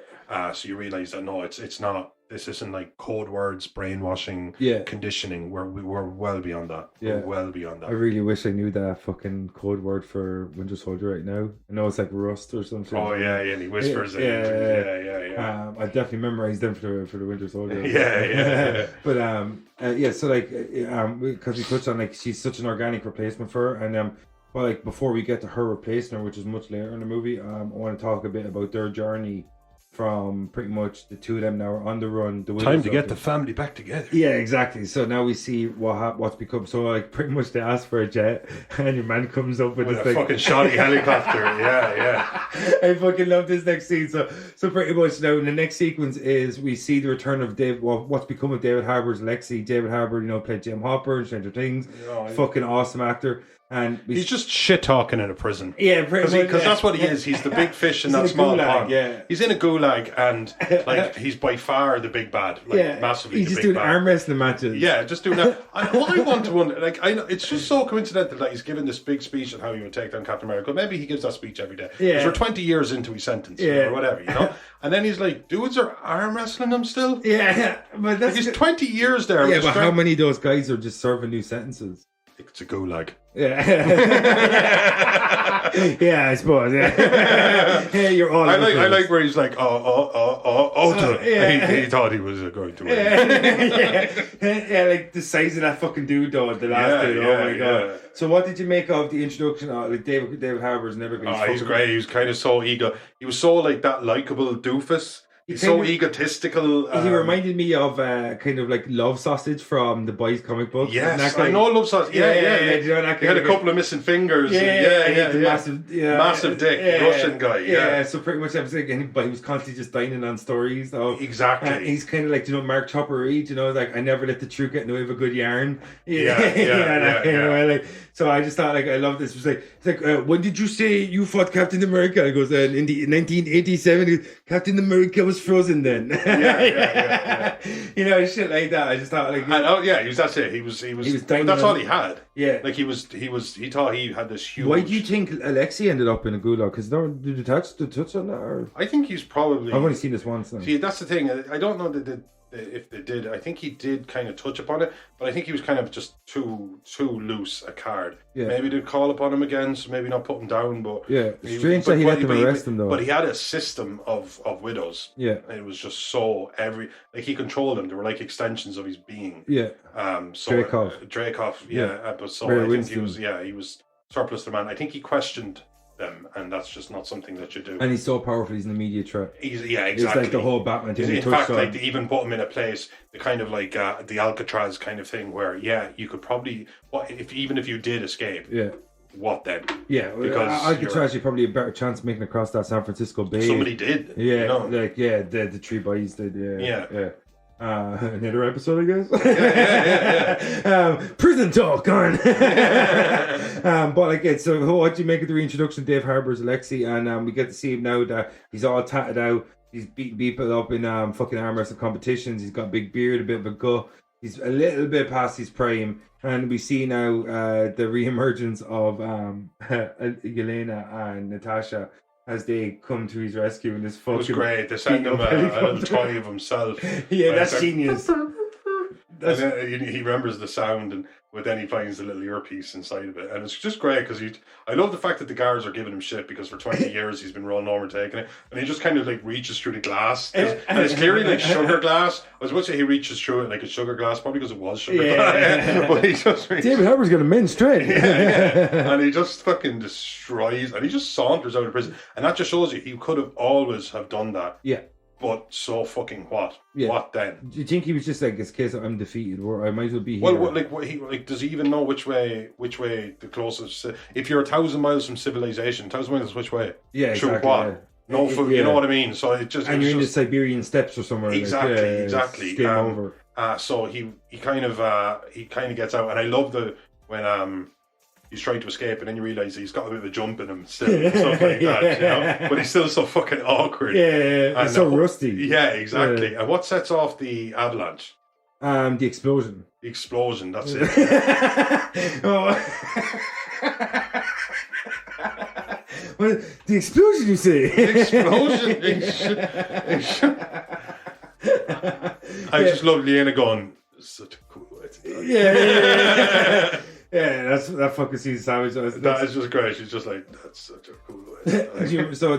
So you realise that no, it's not. This isn't like code words, brainwashing, conditioning. We're well beyond that. Yeah. We're well beyond that. I really wish I knew that fucking code word for Winter Soldier right now. I know it's like rust or something. Oh yeah, and he whispers it. Yeah. I definitely memorized them for the Winter Soldier. Yeah. But so like because we touched on like she's such an organic replacement for her, and well, like before we get to her replacing her, which is much later in the movie, I want to talk a bit about their journey from pretty much the two of them now are on the run. Time to get the family back together. Yeah, exactly. So now we see what's become. So like pretty much they ask for a jet, and your man comes up with this a fucking shoddy helicopter. Yeah. I fucking love this next scene. So pretty much now in the next sequence is we see the return of Dave. Well, what's become of David Harbour's Lexi. David Harbour, played Jim Hopper in Stranger Things. Fucking awesome actor. And he's just shit talking in a prison. Yeah, because that's what he is. He's the big fish in that small pond. Yeah, he's in a gulag, and like he's by far the big bad. Like, massively. He's just doing arm wrestling matches. Yeah, just doing that. And what I want to wonder, like, I know it's just so coincidental that he's giving this big speech on how he would take down Captain America. Maybe he gives that speech every day. Yeah, because we're 20 years into his sentence, or whatever, And then he's like, dudes are arm wrestling him still. Yeah, but that's like he's 20 years there. Yeah, but how many of those guys are just serving new sentences? It's a gulag. Yeah. Yeah, I suppose. Yeah, you're all. I like where he's like, he thought he was going to win. Yeah, like the size of that fucking dude though. The last dude. Oh my god. Yeah. So, what did you make of the introduction of like David Harbour's never been? Oh, he's great. He was kind of so ego. He was so like that likable doofus. He's so egotistical. He reminded me of kind of like Love Sausage from the Boys comic book. Yes, I know Love Sausage. Yeah. You know, he had a couple of missing fingers. Massive dick, Russian guy. Yeah. So pretty much, I was like, but he was constantly just dining on stories. So exactly. He's kind of like Mark Chopper Reed. Like I never let the truth get in the way of a good yarn. So I just thought, like, I love this. It's like, when did you say you fought Captain America? He goes, in 1987. Captain America was frozen then. Yeah. Shit like that. I just thought, like, he was. That's it. He was. That's all he had. Yeah, like he thought he had this huge. Why do you think Alexei ended up in a gulag? Because did they touch on that? Or? I think he's probably. I've only seen this once. Now. See, that's the thing. I don't know if they did. I think he did kind of touch upon it, but I think he was kind of just too loose a card. Yeah. Maybe they'd call upon him again, so maybe not put him down. But strange that he let them arrest him though. But he had a system of widows. Yeah, and it was just so he controlled them. They were like extensions of his being. Yeah. Dreykov. Yeah. But so I think he was surplus to man. I think he questioned them, and that's just not something that you do. And he's so powerful; he's an immediate threat. Exactly. It's like the whole Batman thing. In fact, like they even put him in a place, the kind of like the Alcatraz kind of thing, where you could probably if you did escape. Yeah. What then? Yeah, because Alcatraz, you probably a better chance of making it across that San Francisco Bay. Somebody did. Yeah, the three boys did. Yeah. Another episode, I guess. Yeah. Prison talk on. But like, so what do you make of the reintroduction of Dave Harbour's Alexei? And we get to see him now that he's all tatted out. He's beating people up in fucking arm wrestling competitions. He's got a big beard, a bit of a gut. He's a little bit past his prime. And we see now the re-emergence of Yelena and Natasha as they come to his rescue in this fucking... It was great. They sent him a toy of himself. Yeah, that's genius. And then he remembers the sound, but then he finds the little earpiece inside of it, and it's just great because I love the fact that the guards are giving him shit because for 20 years he's been rolling over taking it, and he just kind of like reaches through the glass, and it's clearly like sugar glass. I was about to say he reaches through it like a sugar glass, probably because it was sugar glass. But he just David Harbour's got a men's strength. And he just fucking destroys, and he just saunters out of prison, and that just shows you he could have always have done that. Yeah. But so fucking what? Yeah. What then? Do you think he was just like, it's a case of I'm defeated, or I might as well be here? Well, does he even know which way the closest? If you're 1,000 miles from civilization, 1,000 miles which way? Yeah, through exactly. what? Yeah. No food. You know what I mean? So it just and you're in the Siberian steppes or somewhere. Exactly, like, exactly. It's game over. So he kind of gets out, and I love when he's trying to escape, and then you realise he's got a bit of a jump in him still, and stuff like that, you know? But he's still so fucking awkward. Yeah, and so rusty. Yeah, exactly. And what sets off the avalanche? The explosion. The explosion, that's it. Well, the explosion, you say? The explosion. I just love Lena going, such a cool way to die. Yeah. Yeah, that fucking scene savage. That is just great. She's just like, that's such a cool way. So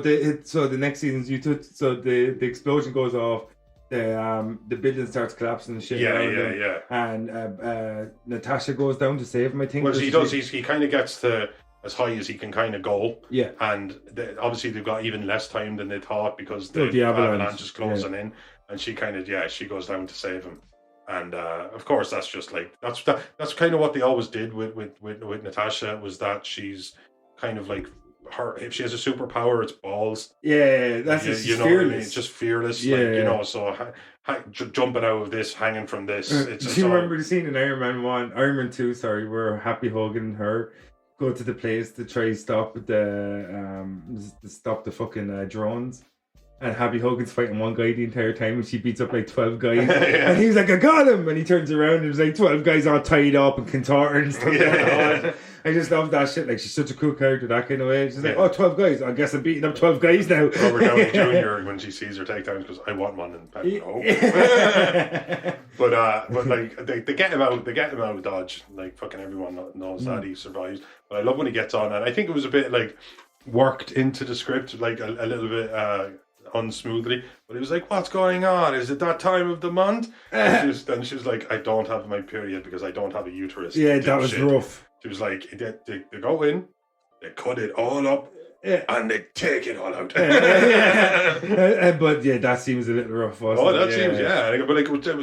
the next seasons the explosion goes off, the building starts collapsing and shit. Yeah. And Natasha goes down to save him. I think. Well, he does. He kind of gets to as high as he can kind of go. Yeah. And obviously they've got even less time than they thought because the avalanche is closing in, and she kind of she goes down to save him. And of course, that's just like that's kind of what they always did with Natasha, was that she's kind of like her. If she has a superpower, it's balls. Yeah, that's you know fearless. What I mean? It's just fearless. Yeah, like, you know. So jumping out of this, hanging from this. Do you remember the scene in Iron Man 2? Sorry, where Happy Hogan and her go to the place to try to stop the fucking drones. And Happy Hogan's fighting one guy the entire time, and she beats up like 12 guys. And he's like, I got him! And he turns around and there's like 12 guys all tied up and contorted and stuff. I just love that shit. Like, she's such a cool character that kind of way. She's like, 12 guys. I guess I'm beating up 12 guys now. Robert Downey Jr. when she sees her takedowns goes, I want one, and Pep, no. But like they get him out. They get him out of Dodge. Like fucking everyone knows that he survives. But I love when he gets on, and I think it was a bit like worked into the script, like a little bit unsmoothly. But it was like, what's going on? Is it that time of the month? And she was like, I don't have my period because I don't have a uterus. Yeah, that was rough. She was like, they go in, they cut it all up, and they take it all out. But yeah, that seems a little rough. But like,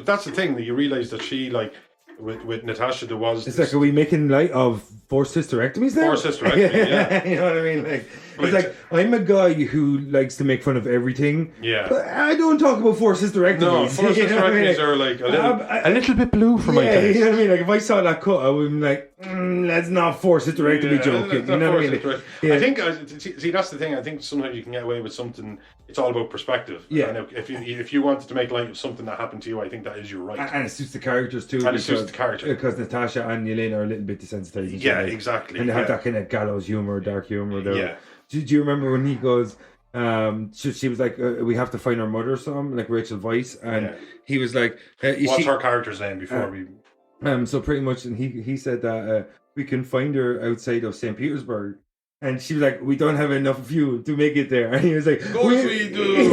that's the thing that you realise that she like with Natasha there was. It's like, are we making light of forced hysterectomies now? Forced hysterectomy, yeah. You know what I mean? Like, it's like, I'm a guy who likes to make fun of everything. Yeah. But I don't talk about forced hysterectomies. No, forced hysterectomies are like a little bit blue for my taste. You know what I mean? Like, if I saw that cut, I would be like, let's not force hysterectomy joke. You know what I mean? I think, see, that's the thing. I think sometimes you can get away with something. It's all about perspective. Yeah. And if you wanted to make light of something that happened to you, I think that is your right. And it suits the characters too. And it suits the character. Because Natasha and Yelena are a little bit desensitized. Yeah, exactly. And they have that kind of gallows humor, dark humor. Yeah. Do you remember when he goes, she was like, we have to find our mother or something, like Rachel Weisz, and he was like, what's her character's name before we... So pretty much, and he said that we can find her outside of St. Petersburg. And she was like, we don't have enough fuel to make it there. And he was like, we do.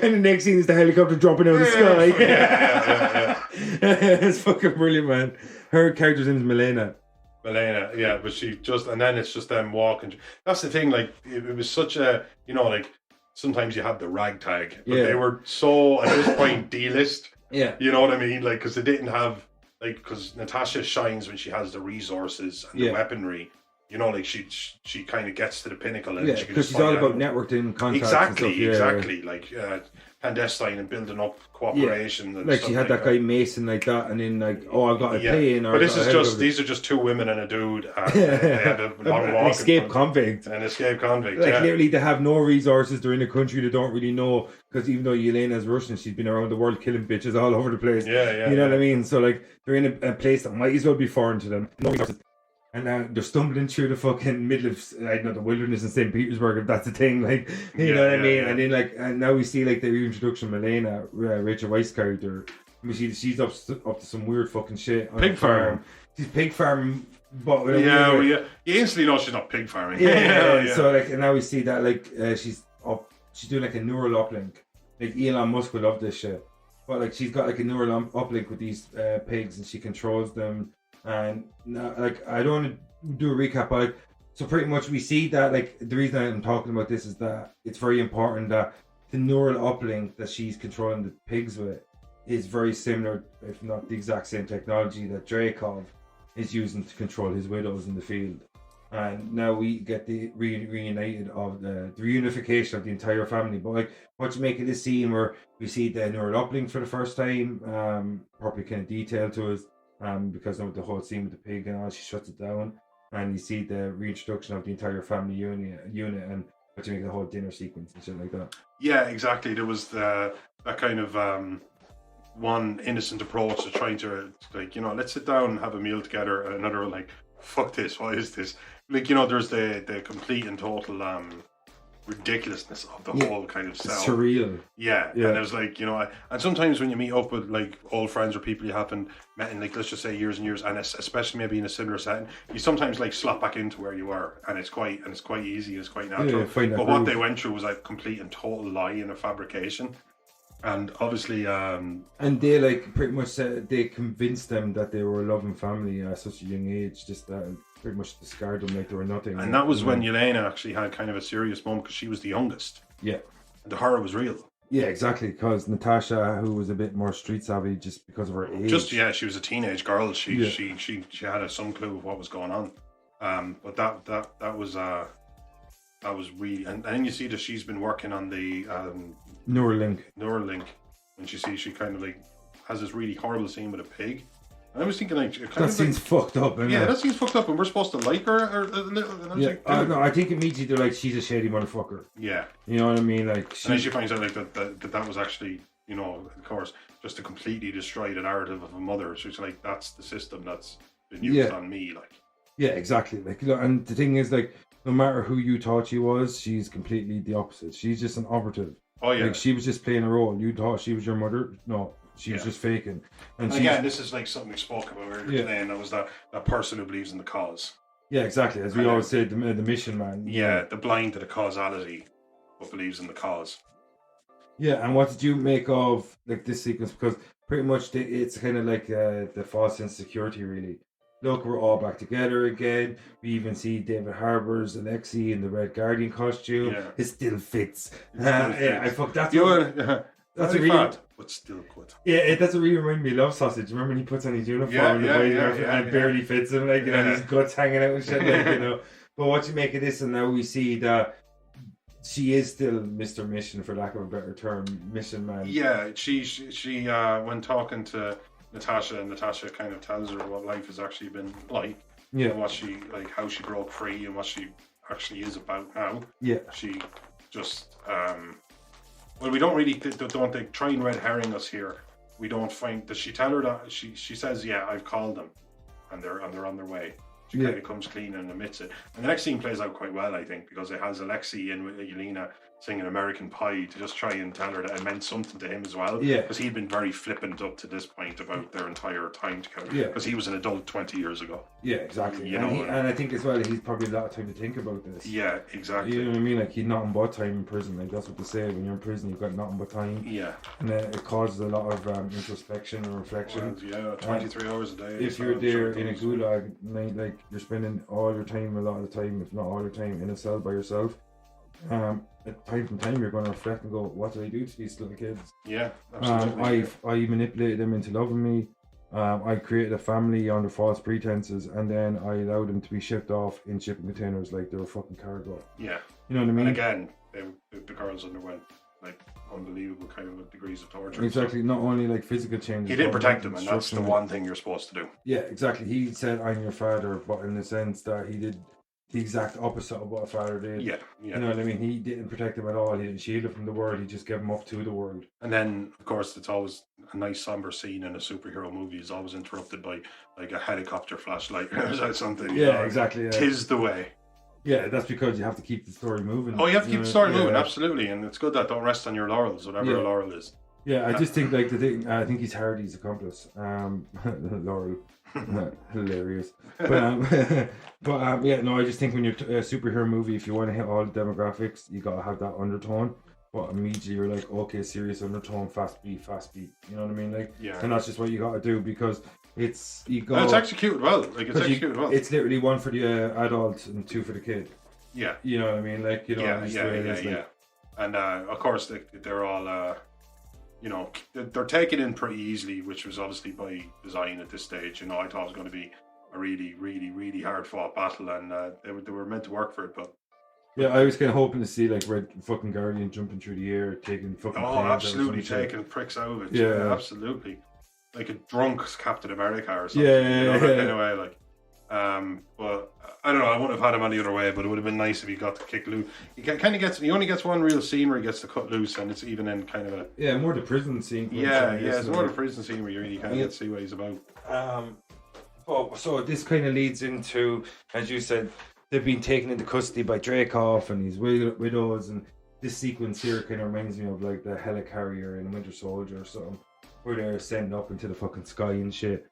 And the next scene is the helicopter dropping out of the sky. Yeah. It's fucking brilliant, man. Her character's name is Milena, but she just, and then it's just them walking. That's the thing, like, it was such a, you know, like, sometimes you have the ragtag, but they were so, at this point, D-list. Yeah. You know what I mean? Like, because they didn't have, like, because Natasha shines when she has the resources and the weaponry. You know, like she kind of gets to the pinnacle, and because she's all about networking contacts. Exactly. Like clandestine and building up cooperation. And like she had that guy Mason like that, and then like, I've got a plane. But these are just two women and a dude. They have a long walk. An escaped convict. Like literally, they have no resources. They're in a country they don't really know, because even though Yelena's Russian, she's been around the world killing bitches all over the place. Yeah. You know what I mean? So like, they're in a place that might as well be foreign to them. No resources. And now they're stumbling through the fucking middle of, I don't know, the wilderness in St. Petersburg, if that's the thing, like, you know what I mean? And then, like, and now we see, like, the reintroduction of Milena, Rachel Weisz character, We see she's up to some weird fucking shit. On Pig the farm. farming. She's pig farming, but with a Yeah, weird- well, yeah. You instantly know she's not pig farming. yeah. So like, and now we see that like she's doing like a neural uplink. Like Elon Musk will love this shit. But like she's got like a neural uplink with these pigs, and she controls them. And like I don't want to do a recap, but like, so pretty much we see that like the reason I'm talking about this is that it's very important that the neural uplink that she's controlling the pigs with is very similar, if not the exact same technology that Dreykov is using to control his widows in the field. And now we get the reunited of the reunification of the entire family. But like, what you make of this scene where we see the neural uplink for the first time, probably kind of detailed to us, because of the whole scene with the pig and all, she shuts it down, and you see the reintroduction of the entire family unit, and what you make of the whole dinner sequence and shit like that. Yeah, exactly. There was that kind of one innocent approach to trying to, like, you know, let's sit down and have a meal together, and another like, fuck this, what is this? Like, you know, there's the complete and total ridiculousness of the whole kind of cell. It's surreal. Yeah, and it was like, you know, and sometimes when you meet up with like old friends or people you haven't met in, like, let's just say years and years, and especially maybe in a similar setting, you sometimes like slot back into where you were, and it's quite easy, and it's quite natural. But what they went through was like complete and total lie and a fabrication. And obviously, and they like pretty much said they convinced them that they were a loving family at such a young age, just pretty much discard them like they were nothing. And that was when Yelena actually had kind of a serious moment, because she was the youngest. Yeah, and the horror was real. Yeah, exactly. Because Natasha, who was a bit more street savvy, just because of her age, she was a teenage girl. She had some clue of what was going on. But that was really, and then you see that she's been working on the Neuralink, and she kind of like has this really horrible scene with a pig. And I was thinking like that seems fucked up. Yeah, that seems fucked up, and we're supposed to like her a little. And I was like, no, I think immediately they're like, she's a shady motherfucker. Yeah, you know what I mean. Like, and then she finds out like that was actually, you know, of course, just to completely destroy the narrative of a mother. So it's like, that's the system that's been used on me. Like, yeah, exactly. Like, and the thing is, like, no matter who you thought she was, she's completely the opposite. She's just an operative. Oh yeah, like, she was just playing a role. You thought she was your mother. No, she was just faking. And again, this is like something we spoke about earlier today, and that was that person who believes in the cause. Yeah, exactly. As we always say, the mission man. Yeah, the blind to the causality, but believes in the cause. Yeah, and what did you make of like this sequence? Because pretty much it's kind of like the false insecurity, really. Look, we're all back together again. We even see David Harbour's Alexei in the Red Guardian costume. Yeah. It still fits. Yeah, I fuck that's that's a really fat, but still good. Yeah, that's a really remind me of Love Sausage. Remember when he puts on his uniform and barely fits him, like, you know, his guts hanging out and shit, like, you know. But what you make of this, and now we see that she is still Mr. Mission, for lack of a better term, Mission Man. Yeah, she when talking to Natasha, and Natasha kind of tells her what life has actually been like. Yeah. And what she, like, how she broke free and what she actually is about now. Yeah. She just, well, we don't really, don't they try and red herring us here. We don't find, does she tell her that, she says, yeah, I've called them and they're on their way. She kind of comes clean and admits it. And the next scene plays out quite well, I think, because it has Alexei in with Yelena singing American Pie to just try and tell her that it meant something to him as well. Yeah. Because he'd been very flippant up to this point about their entire time together. Yeah. Because he was an adult 20 years ago. Yeah, exactly. You know, and I think as well, he's probably a lot of time to think about this. Yeah, exactly. You know what I mean? Like, he's nothing but time in prison. Like, that's what they say. When you're in prison, you've got nothing but time. Yeah. And it causes a lot of introspection and reflection. Well, yeah, 23 hours a day. If you're there in a gulag, like, you're spending all your time, a lot of the time, if not all your time, in a cell by yourself. At time from time, you're going to reflect and go, what did I do to these little kids? Yeah, absolutely. I manipulated them into loving me. I created a family under false pretenses, and then I allowed them to be shipped off in shipping containers like they were fucking cargo. Yeah. You know what I mean? And again, the girls underwent like unbelievable kind of degrees of torture. Exactly. Not only like physical changes. He did protect them, and that's the one thing you're supposed to do. Yeah, exactly. He said, I'm your father, but in the sense that he did the exact opposite of what a father did. Yeah, yeah. You know what I mean? He didn't protect him at all. He didn't shield him from the world. He just gave him up to the world. And then, of course, it's always a nice somber scene in a superhero movie. Is always interrupted by like a helicopter flashlight or something. Yeah, exactly. Yeah. 'Tis the way. Yeah, that's because you have to keep the story moving. Oh, you have to keep the story moving, absolutely. And it's good that don't rest on your laurels, whatever a laurel is. Yeah, I just think like the thing. I think he's Hardy's accomplice. Laurel, hilarious. But yeah, no, I just think when you're a superhero movie, if you want to hit all the demographics, you gotta have that undertone. But immediately you're like, okay, serious undertone, fast beat. You know what I mean? Like, Yeah. And that's just what you gotta do because it's it's executed well. Like it's executed well. It's literally one for the adult and two for the kid. Yeah. You know what I mean? Like, you know, Yeah. And of course they're all you know, they're taken in pretty easily, which was obviously by design at this stage. You know, I thought it was going to be a really, really, really hard fought battle, and they were meant to work for it. But yeah, I was kind of hoping to see like Red fucking Guardian jumping through the air, taking fucking. Absolutely taking pricks out of it. Yeah, absolutely, like a drunk Captain America or something. Yeah. Anyway, like, but I don't know. I wouldn't have had him any other way, but it would have been nice if he got to kick loose. He only gets one real scene where he gets to cut loose, and it's even in kind of a more the prison scene. It's more the prison scene where you really kind of get to see what he's about. So this kind of leads into, as you said, they've been taken into custody by Dreykov and his widows, and this sequence here kind of reminds me of like the helicarrier in Winter Soldier or something, where they're sending up into the fucking sky and shit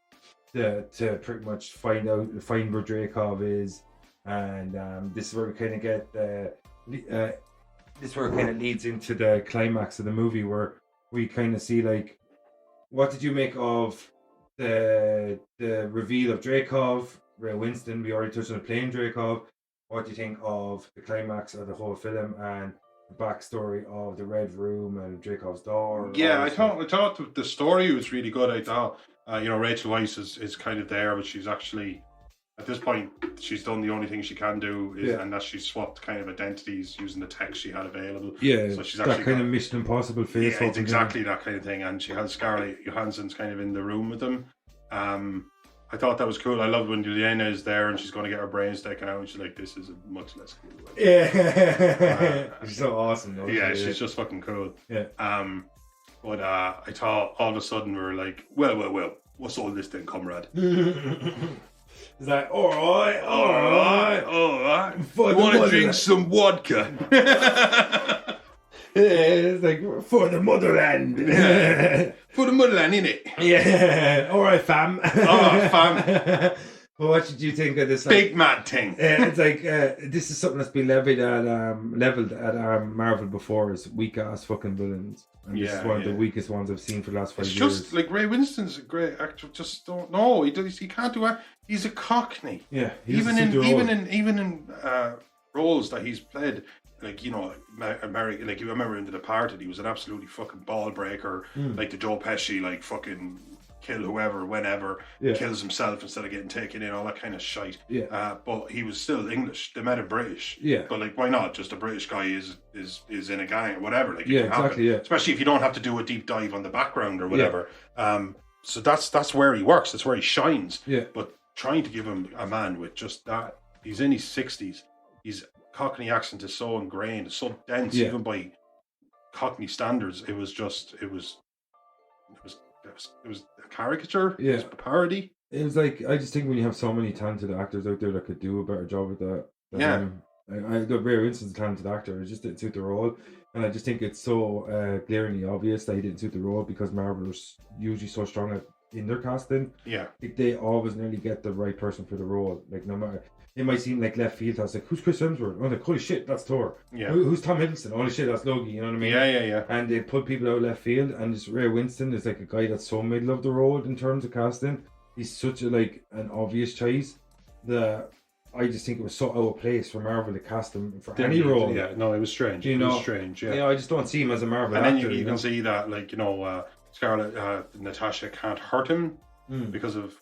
to pretty much find where Dreykov is, and this is where we kind of get this is where it kind of leads into the climax of the movie, where we kind of see like, what did you make of the reveal of Dreykov, Ray Winston? We already touched on the plane Dreykov. What do you think of the climax of the whole film and the backstory of the Red Room and Dreykov's door? Yeah, I thought the story was really good. I thought you know, Rachel Weisz is kind of there, but she's actually at this point she's done the only thing she can do, and that she's swapped kind of identities using the tech she had available. Yeah, so she's that actually kind of Mission Impossible face. Yeah, it's exactly that kind of thing, and she has Scarlett Johansson's kind of in the room with them. I thought that was cool. I love when Yelena is there and she's going to get her brains taken out, and she's like, "This is a much less cool way." Yeah, she's so awesome though. Yeah, she's just fucking cool. Yeah. But I thought all of a sudden we were like, well, what's all this then, comrade? It's like, all right. You want to drink some vodka? It's like, for the motherland. For the motherland, innit? Yeah. All right, fam. Oh, fam. Well, what did you think of this? Big mad thing. It's like this is something that's been leveled at Marvel before, is weak ass fucking villains, and this is one of the weakest ones I've seen for the last 5 years. It's just like Ray Winston's a great actor. Just don't know. He can't do it. He's a Cockney. Yeah, even in roles that he's played. Like, you know, American, like you remember in The Departed, he was an absolutely fucking ball breaker, like the Joe Pesci, like fucking kill whoever, whenever, kills himself instead of getting taken in, all that kind of shite. Yeah. But he was still English. They made him British. Yeah. But like, why not? Just a British guy is in a gang or whatever. Like, yeah, exactly. Yeah. Especially if you don't have to do a deep dive on the background or whatever. Yeah. So that's where he works. That's where he shines. Yeah. But trying to give him a man with just that, he's in his 60s. His Cockney accent is so ingrained, it's so dense, even by Cockney standards. It was a caricature. Yeah. It was a parody. It was like, I just think when you have so many talented actors out there that could do a better job with that. Ray Winston's a talented actor. It just didn't suit the role, and I just think it's so glaringly obvious that he didn't suit the role because Marvel is usually so strong in their casting. Yeah, they always nearly get the right person for the role. Like, no matter. It might seem like left field. I was like, who's Chris Hemsworth? I was like, holy shit, that's Thor. Yeah. Who's Tom Hiddleston? Holy shit, that's Loki. You know what I mean? Yeah. And they put people out left field, and this Ray Winston is like a guy that's so middle of the road in terms of casting. He's such an obvious choice that I just think it was so out of place for Marvel to cast him for any role. Yeah, no, it was strange. It was strange. Yeah. You know, I just don't see him as a Marvel actor. And then you can see that, like, you know, Scarlett, Natasha can't hurt him. Because of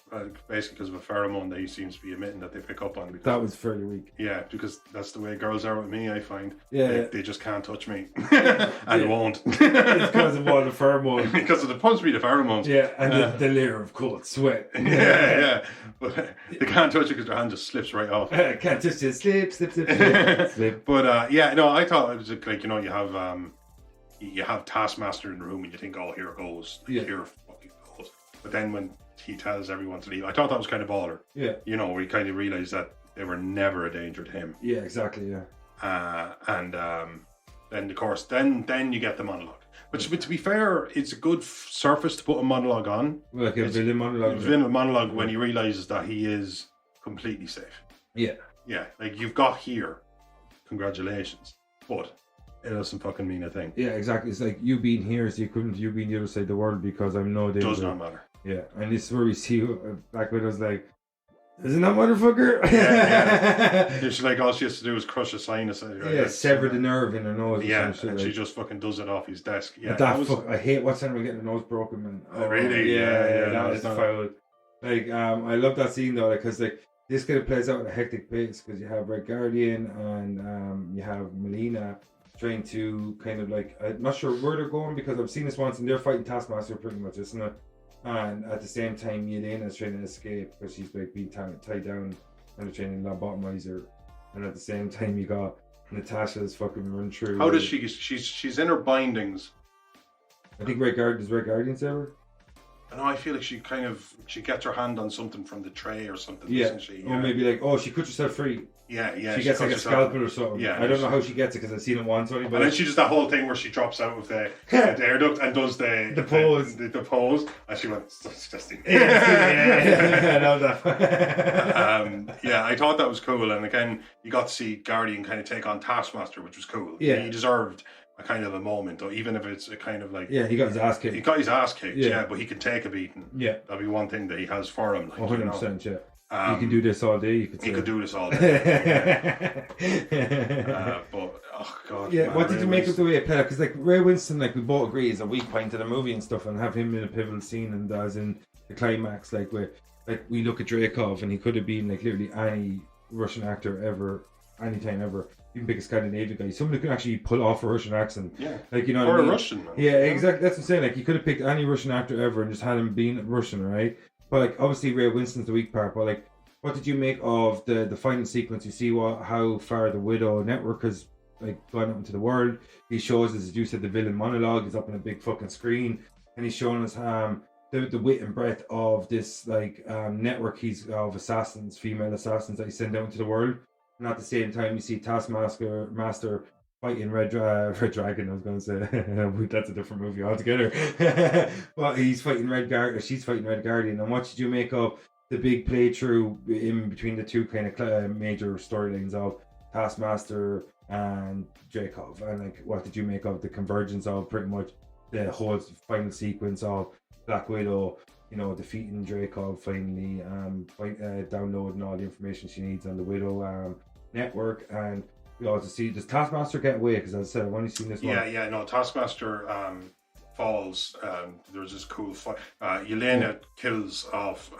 basically because of a pheromone that he seems to be emitting that they pick up on. That was fairly weak. Yeah, because that's the way girls are with me, I find. Yeah, they just can't touch me, and won't. It's because of all the pheromones. Because of the supposed to be the pheromones. Yeah, and the layer of cold sweat. Yeah. But they can't touch it because their hand just slips right off. Can't touch it. Slip. But I thought it was like, you know, you have Taskmaster in the room and you think, oh, here it goes. Here fucking goes. But then when he tells everyone to leave, I thought that was kind of baller. Yeah. You know, where he kind of realised that they were never a danger to him. Yeah, exactly, yeah. And then, of course, then you get the monologue. But to be fair, it's a good surface to put a monologue on. Like a villain monologue. A villain monologue when he realizes that he is completely safe. Yeah. Yeah, like you've got here. Congratulations. But it doesn't fucking mean a thing. Yeah, exactly. It's like you being here is equivalent to you being the other side of the world because I'm no danger. Does not matter. Yeah, and this is where we see Black Widow's like, isn't that motherfucker? Yeah. She's like, all she has to do is crush a sinus. Sever the nerve in her nose. Yeah, and she just fucking does it off his desk. Yeah, I hate watching her getting her nose broken, man. Oh, really? Yeah, that is foul. Like, I love that scene though, because like this kind of plays out at a hectic pace because you have Red Guardian and you have Melina trying to kind of like, I'm not sure where they're going because I've seen this once and they're fighting Taskmaster pretty much, isn't it? And at the same time, Yelena's trying to escape because she's like being tied down and they're trying to lobotomize her. And at the same time, you got Natasha's fucking run through. How does she? She's in her bindings. I think Red Guardian Saber. I feel like she gets her hand on something from the tray or something, doesn't she? Yeah. Or maybe like, she cut herself free. Yeah. She gets like a scalpel or something. Yeah. I don't know how she gets it because I've seen it once only. And then she does that whole thing where she drops out of the air duct and does the pose. The pose. And she went, that's disgusting. Yeah. I know that. I thought that was cool. And again, you got to see Guardian kind of take on Taskmaster, which was cool. Yeah. He deserved a kind of a moment, or even if it's a kind of like... Yeah, he got his ass kicked. He got his ass kicked, but he can take a beating. Yeah. That'd be one thing that he has for him. Like, 100%, yeah. You can do this all day. He could do this all day. But oh god. Yeah. Man, What did you Ray make of the way it played out? Because like Ray Winston, like we both agree, is a weak point to the movie and stuff, and have him in a pivotal scene and as in the climax, like where like we look at Dreykov and he could have been like literally any Russian actor ever, anytime ever. Even pick a Scandinavian guy, somebody who can actually pull off a Russian accent. Yeah. Like, you know or what I mean? a Russian man. Yeah, exactly. That's what I'm saying. Like, you could have picked any Russian actor ever and just had him being Russian, right? But like, obviously Ray Winston's the weak part. But like, what did you make of the final sequence? You see how far the Widow network has like gone out into the world. He shows us, as you said, the villain monologue. He's up on a big fucking screen, and he's showing us the width and breadth of this like network of assassins, female assassins that he sent out into the world. And at the same time, you see Taskmaster fighting Red Dragon. I was going to say that's a different movie altogether. But he's fighting she's fighting Red Guardian. And what did you make of the big playthrough in between the two kind of major storylines of Taskmaster and Dreykov? And like, what did you make of the convergence of pretty much the whole final sequence of Black Widow, defeating Dreykov finally, downloading all the information she needs on the Widow network, and we also see, does Taskmaster get away? Because as I said, I've only seen this one. No, Taskmaster falls. There's this cool fight. Yelena kills off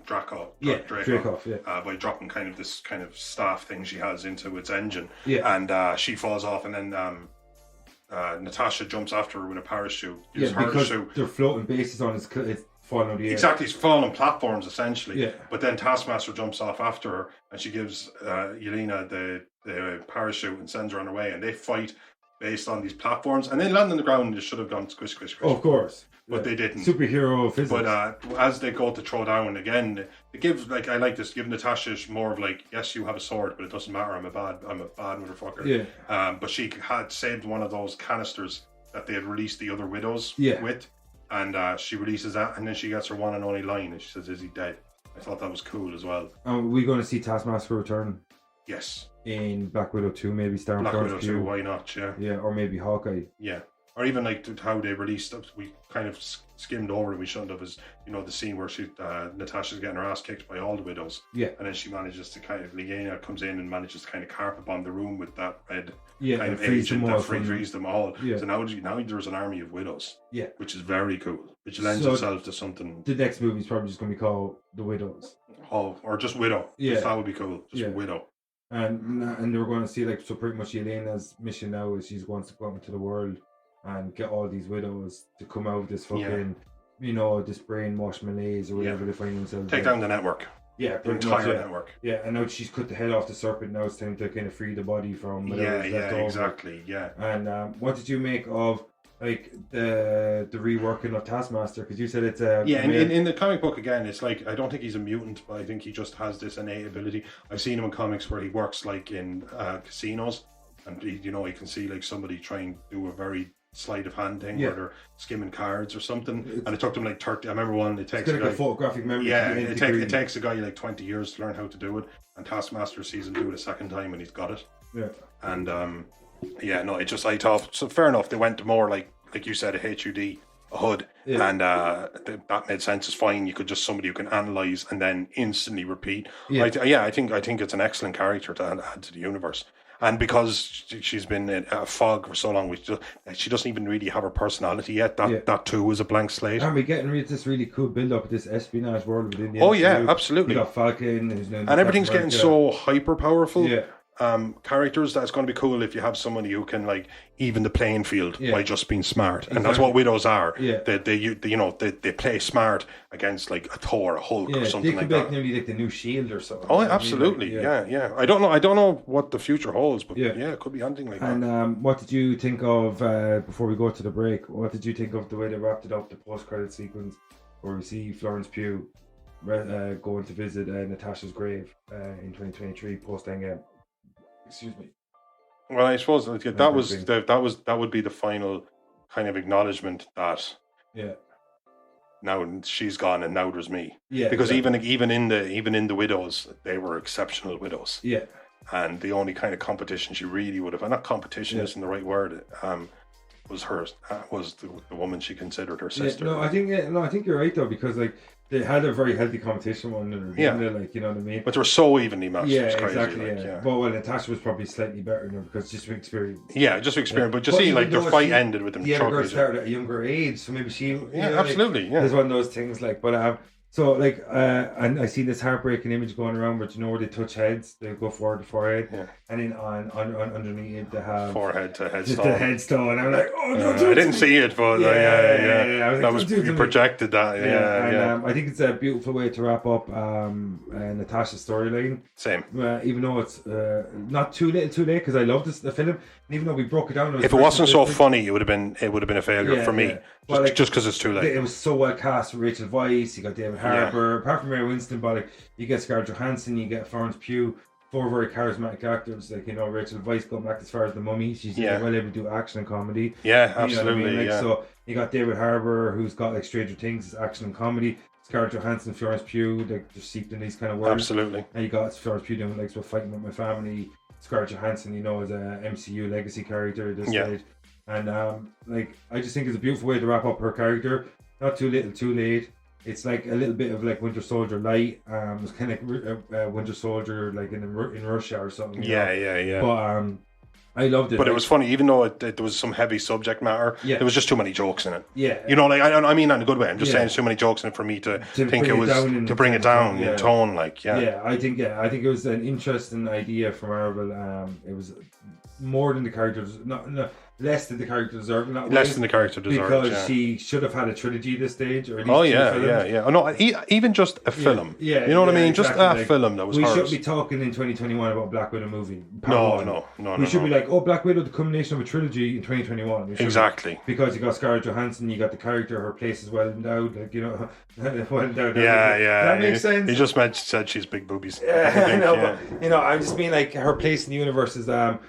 Dreykov, by dropping kind of this kind of staff thing she has into its engine, and she falls off, and then Natasha jumps after her with a parachute. Because they're floating bases on it's falling out of the air. Exactly, it's falling on platforms essentially. Yeah. But then Taskmaster jumps off after her, and she gives Yelena the parachute and sends her on her way, and they fight based on these platforms, and they land on the ground and just should have gone squish, squish, squish. Oh, of course. But they didn't. Superhero physics. But as they go to throw down again, they give, like, I like this, give Natasha more of like, yes, you have a sword, but it doesn't matter, I'm a bad motherfucker. Yeah. But she had saved one of those canisters that they had released the other widows with, and she releases that, and then she gets her one and only line, and she says, is he dead? I thought that was cool as well. Are we going to see Taskmaster return? Yes. In Black Widow 2, maybe starring Black Widow 2, why not? Yeah, or maybe Hawkeye. Yeah. Or even like how they released it, we kind of skimmed over it. We shouldn't have, as the scene where Natasha's getting her ass kicked by all the widows. Yeah. And then she manages to Liana comes in and manages to kind of carpet bomb the room with that red kind of agent that frees them all. Yeah. So now there's an army of widows. Yeah. Which is very cool. Which lends itself to something. The next movie is probably just going to be called The Widows. Oh, or just Widow. Yeah. That would be cool. Just Widow. And we're going to see so pretty much Yelena's mission now is she's wants to go out into the world and get all these widows to come out of this fucking, this brainwash malaise or whatever they find themselves. Take down the network. Yeah, the entire network. Yeah, and now she's cut the head off the serpent. Now it's time to kind of free the body from whatever left over. Exactly. Yeah. And what did you make of like the reworking of Taskmaster? Because you said it's in the comic book again, it's like I don't think he's a mutant, but I think he just has this innate ability. I've seen him in comics where he works like in casinos, and you can see like somebody try and do a very sleight of hand thing where they're skimming cards or something, and it took them like 30. I remember one. It takes like a photographic memory. Yeah, it takes a guy like 20 years to learn how to do it, and Taskmaster sees him do it a second time, and he's got it. Yeah, and I thought so. Fair enough. They went to more like you said, a HUD, a HUD, and that made sense. It's fine. You could just somebody who can analyze and then instantly repeat. I think it's an excellent character to add to the universe. And because she's been in a fog for so long, she doesn't even really have her personality yet. That too is a blank slate. And we're getting this really cool build up of this espionage world within the MCU. Absolutely. You got Falcon, and everything's getting so hyper powerful. Yeah. Characters, that's going to be cool if you have somebody who can like even the playing field by just being smart, and that's what widows are. They play smart against like a Thor, a Hulk, or something like that. They could be nearly like the new Shield or something. Oh, absolutely, I don't know what the future holds, but it could be hunting like that. And what did you think of before we go to the break? What did you think of the way they wrapped it up, the post-credit sequence where we see Florence Pugh going to visit Natasha's grave in 2023 post Endgame? Excuse me. Well, I suppose that would be the final kind of acknowledgement that now she's gone and now there's me. Yeah, because even in the widows, they were exceptional widows. Yeah, and the only kind of competition she really would have, and not competition isn't the right word, was hers. Was the woman she considered her sister. I think you're right though, because like they had a very healthy competition one another. Yeah, like, you know what I mean. But they were so evenly matched. Yeah, it's crazy, exactly. But Natasha was probably slightly better than her because just from experience. Yeah, just from experience. But you see, like their fight ended with them. The other girl started at a younger age, so maybe she. Absolutely. There's one of those things like, but so like, and I see this heartbreaking image going around, but where they touch heads, they go forward to forehead, and then on underneath it they have forehead to headstone. Just the headstone. I'm like, oh, I didn't see it, but that was you projected that. I think it's a beautiful way to wrap up Natasha's storyline. Same. Even though it's not too late, because I love the film, and even though we broke it down, if it wasn't so funny, it would have been a failure for me. Just because it's too late. It was so well cast with Rachel Weisz. You got David Harbour. Apart from Mary Winston, but like, you get Scarlett Johansson, you get Florence Pugh. 4 very charismatic actors, like, you know, Rachel Weisz going back as far as The Mummy. She's well able to do action and comedy. Yeah, absolutely. You know what I mean? So you got David Harbour, who's got like Stranger Things, it's action and comedy. Scarlett Johansson, Florence Pugh, like they're steeped in these kind of worlds. Absolutely. And you got Florence Pugh doing like Fighting With My Family. Scarlett Johansson, you know, as a MCU legacy character at this stage. And like, I just think it's a beautiful way to wrap up her character. Not too little, too late. It's like a little bit of like Winter Soldier light. It's kind of like Winter Soldier like in Russia or something. Yeah. But I loved it. But it was funny, even though there was some heavy subject matter. Yeah. There was just too many jokes in it. Yeah. You know, like I mean that in a good way. I'm just saying there's too many jokes in it for me to think it was to bring it down in tone. Like I think it was an interesting idea for Marvel. It was more than the characters, less than the character deserved. Less than the character deserved, because she should have had a trilogy at this stage, or at least Oh no, even just a film. You know what I mean? Exactly. Just a film that was hers. We should be talking in 2021 about Black Widow movie. No. We should be like, Black Widow, the culmination of a trilogy in 2021. Exactly. Because you got Scarlett Johansson, you got the character, her place is well endowed, like, you know, well endowed. That makes sense. He just said she's big boobies. But, you know, I'm just being like, her place in the universe is like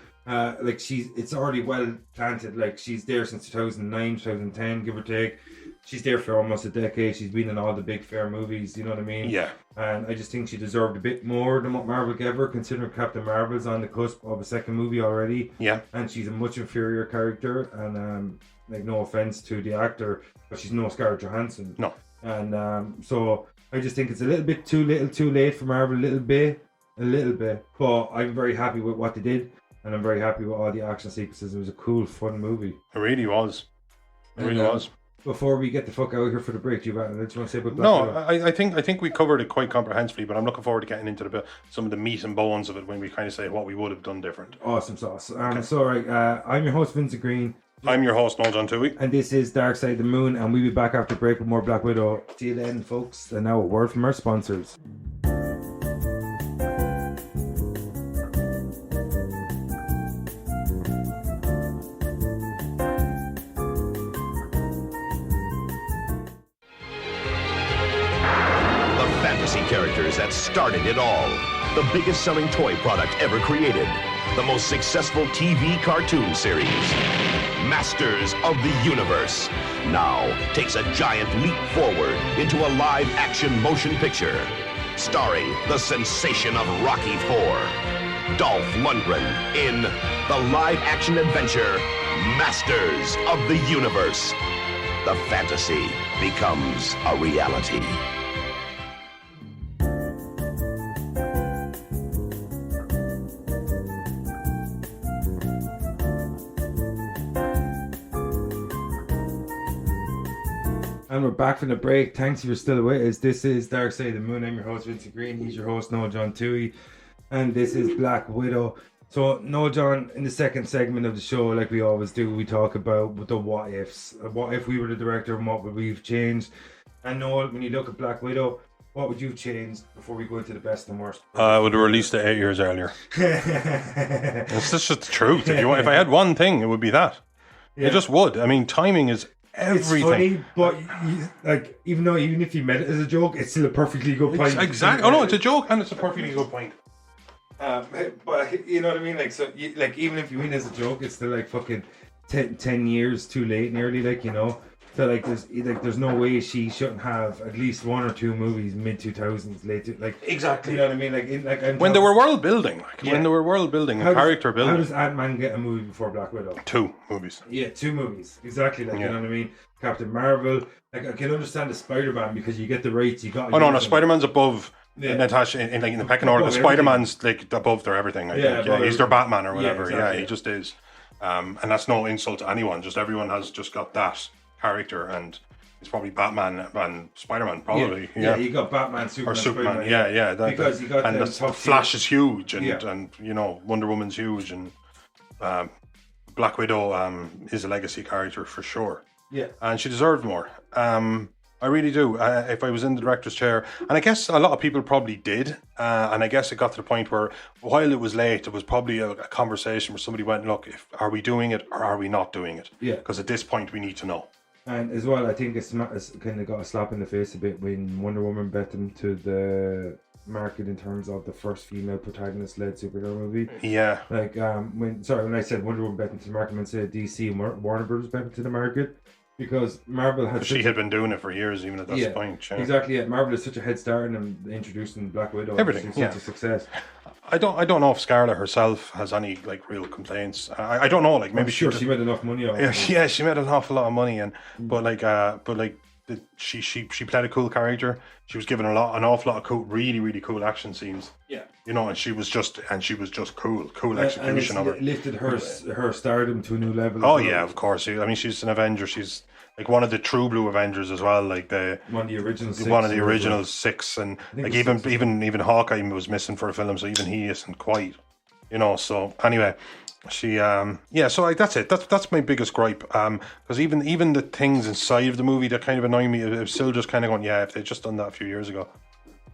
it's already well planted. Like, she's there since 2009, 2010, give or take. She's there for almost a decade. She's been in all the big fair movies, you know what I mean? Yeah. And I just think she deserved a bit more than what Marvel gave her, considering Captain Marvel's on the cusp of a second movie already. Yeah. And she's a much inferior character, and like, no offense to the actor, but she's no Scarlett Johansson. No. And so I just think it's a little bit too little, too late for Marvel, a little bit. But I'm very happy with what they did. And I'm very happy with all the action sequences. It was a cool, fun movie. It really was. Before we get the fuck out of here for the break, do you want to say about Black Widow? I think we covered it quite comprehensively, but I'm looking forward to getting into some of the meat and bones of it when we kind of say what we would have done different. Awesome sauce. So, I'm your host, Vincent Green. I'm your host, Noel John Toohey. And this is Dark Side of the Moon, and we'll be back after break with more Black Widow. See you then, folks. And now a word from our sponsors. Characters that started it all. The biggest selling toy product ever created. The most successful TV cartoon series. Masters of the Universe, now takes a giant leap forward into a live-action motion picture starring the sensation of Rocky IV, Dolph Lundgren in the live-action adventure Masters of the Universe. The fantasy becomes a reality. And we're back from the break. Thanks if you're still with us. This is Dark Side of the Moon. I'm your host, Vincent Green. He's your host, Noel John Toohey. And this is Black Widow. So, Noel John, in the second segment of the show, like we always do, we talk about the what ifs. What if we were the director and what would we have changed? And Noel, when you look at Black Widow, what would you have changed before we go into the best and worst? I would have released it 8 years earlier. It's just the truth. If I had one thing, it would be that. Yeah. It just would. I mean, timing is everything. It's funny, but even if you meant it as a joke, it's still a perfectly good point. Exactly. Oh no, it's a joke and it's a perfectly good point. But you know what I mean? Like, so, even if you mean it as a joke, it's still like fucking 10 years too late, nearly. Like, you know, so there's no way she shouldn't have at least one or two movies mid 2000s, late. Like, exactly. You know what I mean? When they were world building, when they were world building and character building. How does Ant-Man get a movie before Black Widow? 2 movies. Yeah, 2 movies. Exactly. Like, you know what I mean? Captain Marvel. Like, I can understand the Spider-Man because you get the rights. You got. Oh no, Spider-Man's above. Natasha in the pecking order. Spider-Man's like above their everything. He's their Batman or whatever. Yeah, exactly. He just is. And that's no insult to anyone. Just everyone has just got that character, and it's probably Batman and Spider-Man. Probably. Yeah, you got Batman, Superman, or Superman. Yeah. Because you got and the Flash is huge, and you know Wonder Woman's huge, and Black Widow is a legacy character for sure. Yeah, and she deserved more. I really do. If I was in the director's chair, and I guess a lot of people probably did, and I guess it got to the point where, while it was late, there was probably a conversation where somebody went, "Look, are we doing it or are we not doing it?" Yeah. Because at this point, we need to know. And as well, I think it's kind of got a slap in the face a bit when Wonder Woman bet them to the market in terms of the first female protagonist-led superhero movie. Yeah. Like when I said Wonder Woman bet them to the market, I meant say DC and Warner Brothers bet them to the market. Because Marvel had been doing it for years, even at that point. Yeah. Exactly. Yeah. Marvel is such a head start in introducing Black Widow. Everything. It's such a success. I don't know if Scarlett herself has any like real complaints. I don't know. Like maybe she made enough money. Yeah, she made an awful lot of money, but she played a cool character. She was given an awful lot of cool, really really cool action scenes. Yeah. You know, and she was just cool execution of it. Lifted her stardom to a new level. Oh yeah, of course. I mean, she's an Avenger. She's like one of the true blue Avengers as well. Like one of the original 6, and like even Hawkeye was missing for a film, so even he isn't quite. You know. So anyway, she So like that's it. That's my biggest gripe. Because even the things inside of the movie that kind of annoy me, I'm still just kind of going, yeah, if they'd just done that a few years ago.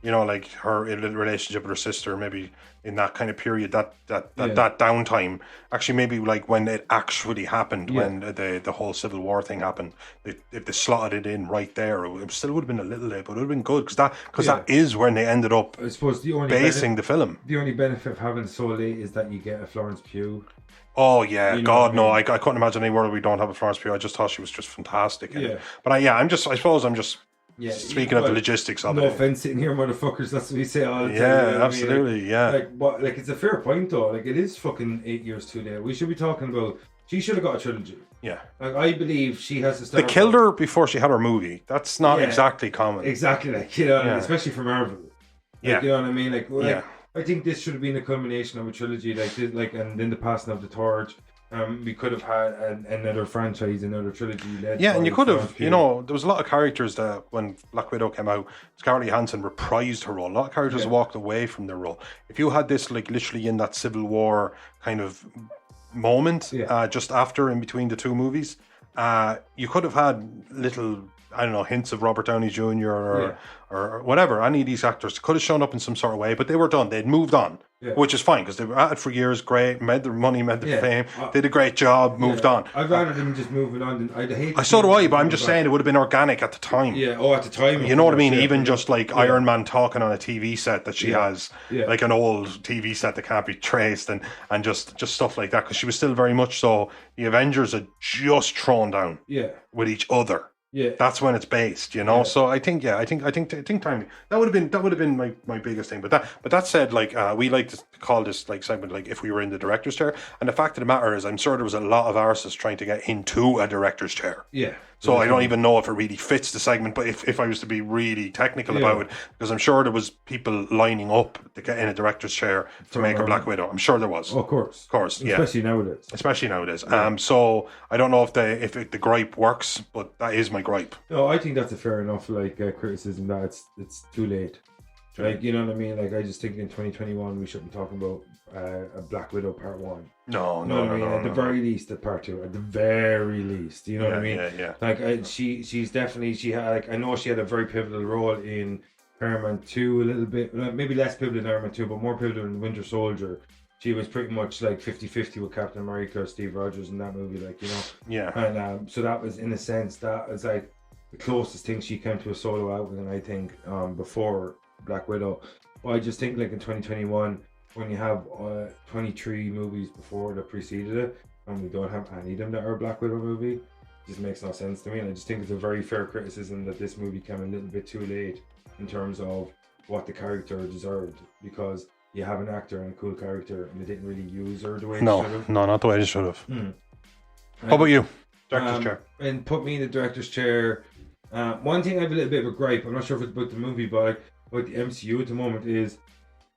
You know, like her relationship with her sister, maybe in that kind of period, that downtime. Actually, maybe like when it actually happened, when the whole Civil War thing happened, if they slotted it in right there, it still would have been a little late, but it would have been good because that is when they ended up. I suppose the only basing the film. The only benefit of having so late is that you get a Florence Pugh. Oh yeah, you know God no! I couldn't imagine any world we don't have a Florence Pugh. I just thought she was just fantastic. But I suppose I'm just. Yeah, speaking of the logistics of it. No offense sitting here, motherfuckers. That's what we say all the time. Yeah, absolutely. Like it's a fair point though. Like it is fucking 8 years too late. We should be talking about. She should have got a trilogy. Yeah. Like I believe she has to start. They killed her before she had her movie. That's not exactly common. Exactly, like especially for Marvel. Like, you know what I mean? Like I think this should have been a culmination of a trilogy, and then the passing of the torch. We could have had another franchise, another trilogy. And you could have, there was a lot of characters that when Black Widow came out, Scarlett Johansson reprised her role. A lot of characters walked away from their role. If you had this, like, literally in that Civil War kind of moment, just after, in between the two movies, you could have had little I don't know, hints of Robert Downey Jr. or whatever. Any of these actors could have shown up in some sort of way, but they were done. They'd moved on, which is fine because they were at it for years. Great, made their money, made their fame, did a great job, moved on. I'd rather them just moving on. I'd hate. So do I, but I'm just saying it would have been organic at the time. Yeah. Oh, at the time. You know what I mean? Even just like Iron Man talking on a TV set that she has, like an old TV set that can't be traced, and just stuff like that, because she was still very much so. The Avengers had just thrown down. With each other. Yeah, that's when it's based, you know. Yeah. So I think timing that would have been my biggest thing. But that said, like we like to call this like segment like if we were in the director's chair. And the fact of the matter is, I'm sure there was a lot of artists trying to get into a director's chair. Yeah. So I don't even know if it really fits the segment, but if I was to be really technical about it, because I'm sure there was people lining up to get in a director's chair to make a Black Widow. I'm sure there was. Oh, of course, especially nowadays. Yeah. So I don't know if the gripe works, but that is my gripe. No, I think that's a fair enough criticism that it's too late. Like, you know what I mean? Like, I just think in 2021 we shouldn't be talking about a Black Widow Part 1. No. At the very least, at Part 2. At the very least, you know what I mean? Yeah. Like, she's definitely, she had, like, I know she had a very pivotal role in Iron Man 2 a little bit, maybe less pivotal in Iron Man 2, but more pivotal in Winter Soldier. She was pretty much like 50-50 with Captain America or Steve Rogers in that movie, like, you know? Yeah. And so that was, in a sense, that was like the closest thing she came to a solo outfit, and I think before Black Widow. Well, I just think like in 2021, when you have 23 movies before that preceded it, and we don't have any of them that are a Black Widow movie, it just makes no sense to me. And I just think it's a very fair criticism that this movie came a little bit too late in terms of what the character deserved, because you have an actor and a cool character, and they didn't really use her the way they should have. No, not the way they should have. How about you? Director's chair. And put me in the director's chair. One thing I have a little bit of a gripe, I'm not sure if it's about the movie, but what the MCU at the moment is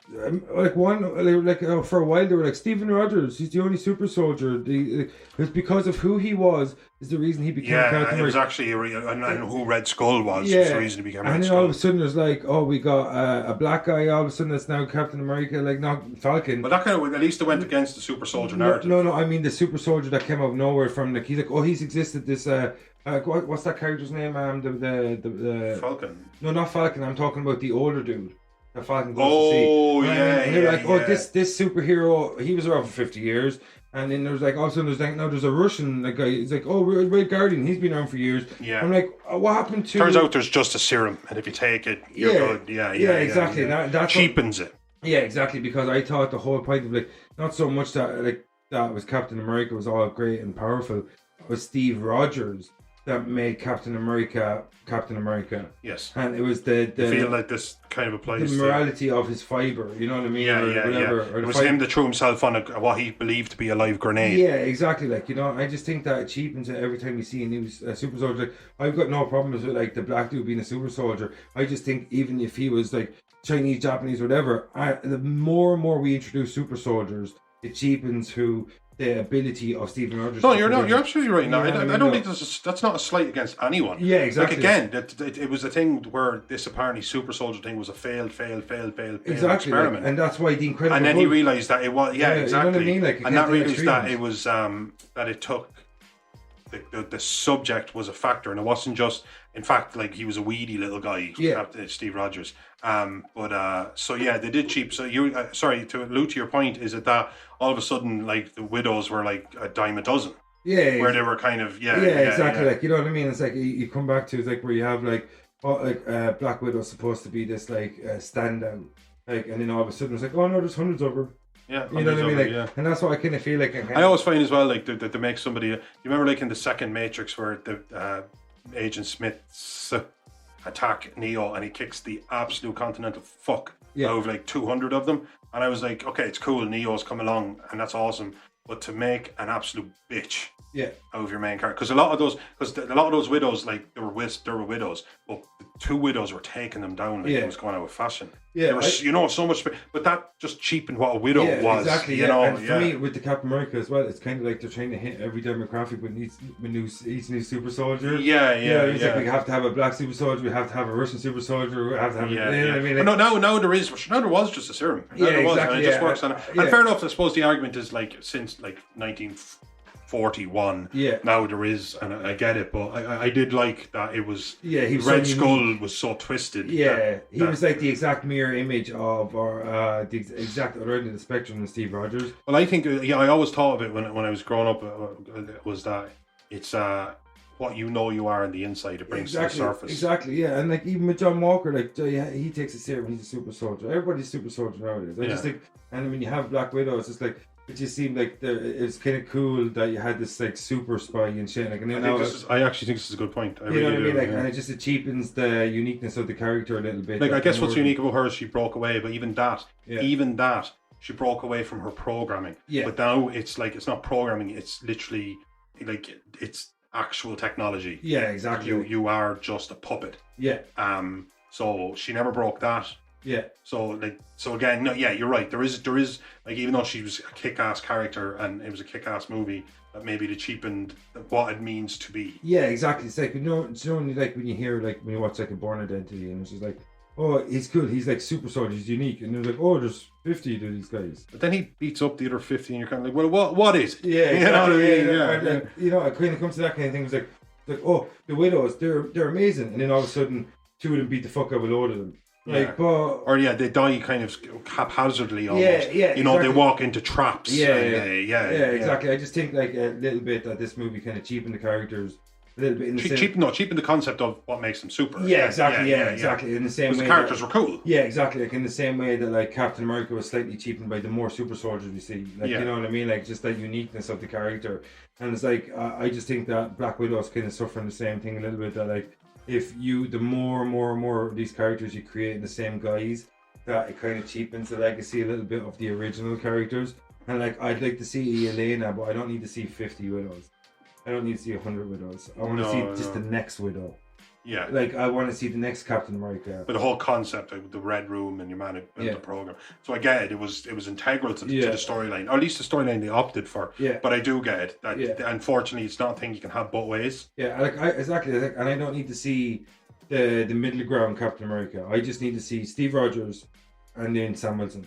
for a while they were like, Stephen Rogers, he's the only super soldier. It's because of who he was is the reason he became Captain America. It was actually and who Red Skull was the reason he became Red Skull. And then all of a sudden there's like, oh, we got a black guy all of a sudden that's now Captain America, like not Falcon. But that kind of, at least it went against the super soldier narrative. No, I mean the super soldier that came out of nowhere from, like, he's like, oh, he's existed this what's that character's name? The Falcon. No, not Falcon. I'm talking about the older dude that Falcon goes to see. And they're like, oh, this superhero, he was around for 50 years. And then there's like, all of a sudden there's like, now there's a Russian guy. It's like, oh, Red Guardian, he's been around for years. Yeah. I'm like, what happened to? Turns out there's just a serum, and if you take it, you're good. Yeah, exactly. Yeah. That cheapens it. Yeah, exactly. Because I thought the whole point of like, not so much that was Captain America was all great and powerful. It was Steve Rogers that made Captain America. Yes. And it was the you feel like this kind of applies the morality of his fiber, you know what I mean? Or it was him that threw himself on what he believed to be a live grenade. Yeah, exactly. Like, you know, I just think that it cheapens it every time you see a new super soldier. Like, I've got no problems with like the black dude being a super soldier. I just think even if he was like Chinese, Japanese, whatever, the more and more we introduce super soldiers, it cheapens the ability of Stephen Rogers. No, you're absolutely right. No, I don't think that's not a slight against anyone. Yeah, exactly. Like, again, it was a thing where this apparently super soldier thing was a failed experiment, like, and that's why the Incredible. And then he realised that it was exactly. You know what I mean? Like, and that realised that it was that it took the subject was a factor, and it wasn't just. In fact, like, he was a weedy little guy, Steve Rogers. So they did cheap. So sorry, to allude to your point, is that all of a sudden, like, the widows were like a dime a dozen. Yeah, where they were kind of exactly. Like, you know what I mean? It's like you come back to, it's like where you have like Black Widow's supposed to be this like standout, like, and then all of a sudden it's like, oh no, there's hundreds of her. Yeah, you know what I mean? Like, and that's what I kind of feel like. I always find as well, like, that they make somebody. You remember, like, in the second Matrix, where the Agent Smith's attack Neo, and he kicks the absolute continental fuck out of like 200 of them, and I was like, okay, it's cool, Neo's come along, and that's awesome, but to make an absolute bitch out of your main character, because a lot of those widows, like, they were widows, but the two widows were taking them down like it was going out with fashion. Yeah, there was, so much, but that just cheapened what a widow was. Exactly. You know, and for me, with the Captain America as well, it's kind of like they're trying to hit every demographic with each new super soldier. It's like we have to have a black super soldier, we have to have a Russian super soldier, we have to have. You know what I mean? Like, now there was just a serum. Exactly. And it just works on it. And fair enough. I suppose the argument is, like, since like 1940 41. Yeah. Now there is, and I get it, but I did like that it was. Yeah, he was Red so Skull was so twisted. Yeah, he was like the exact mirror image of, or the exact other end of the spectrum of Steve Rogers. Well, I think I always thought of it when I was growing up was that it's what you know you are on the inside, it brings to the surface. Exactly, yeah, and like even with John Walker, like he takes a serum, he's a super soldier. Everybody's super soldier nowadays. I just think, and when you have Black Widow, it's just like it just seemed like it's kind of cool that you had this like super spy and shit. Like, and then I actually think this is a good point. You know what I mean? Like, and it cheapens the uniqueness of the character a little bit. Like, I guess what's unique about her is she broke away, but even that, she broke away from her programming. Yeah. But now it's like it's not programming; it's literally like it's actual technology. Yeah, exactly. You are just a puppet. Yeah. So she never broke that. Yeah. So again, no, yeah, you're right. There is like, even though she was a kick-ass character and it was a kick-ass movie, that maybe they cheapened what it means to be. Yeah, exactly. It's like, it's only like when you hear, like when you watch like a Born Identity, and it's just like, oh, he's good. He's like super soldier. He's unique. And they're like, oh, there's 50 of these guys. But then he beats up the other 50, and you're kind of like, well, what is it? Yeah, exactly. It kind of comes to that kind of thing. It's like, oh, the Widows, they're amazing, and then all of a sudden, two of them beat the fuck out of a load of them. Like, they die kind of haphazardly almost. Yeah, exactly. They walk into traps. Yeah, exactly. I just think like a little bit that this movie kind of cheapened the characters a little bit. Cheapened the concept of what makes them super. Yeah, exactly. Exactly. In the same way, the characters were cool. Yeah, exactly. Like in the same way that like Captain America was slightly cheapened by the more super soldiers we see. Like, you know what I mean? Like just that uniqueness of the character. And it's like I just think that Black Widow is kind of suffering the same thing a little bit. That like, if the more of these characters you create in the same guise, that it kind of cheapens the legacy a little bit of the original characters. And like, I'd like to see Elena, but I don't need to see 50 Widows. I don't need to see 100 Widows. I want to see just the next Widow. Yeah. Like, I want to see the next Captain America. But the whole concept of the Red Room and your man who built the program. So I get it. It was integral to the storyline, or at least the storyline they opted for. Yeah. But I do get it. That unfortunately, it's not a thing you can have both ways. Yeah. Exactly. And I don't need to see the middle ground Captain America. I just need to see Steve Rogers and then Sam Wilson.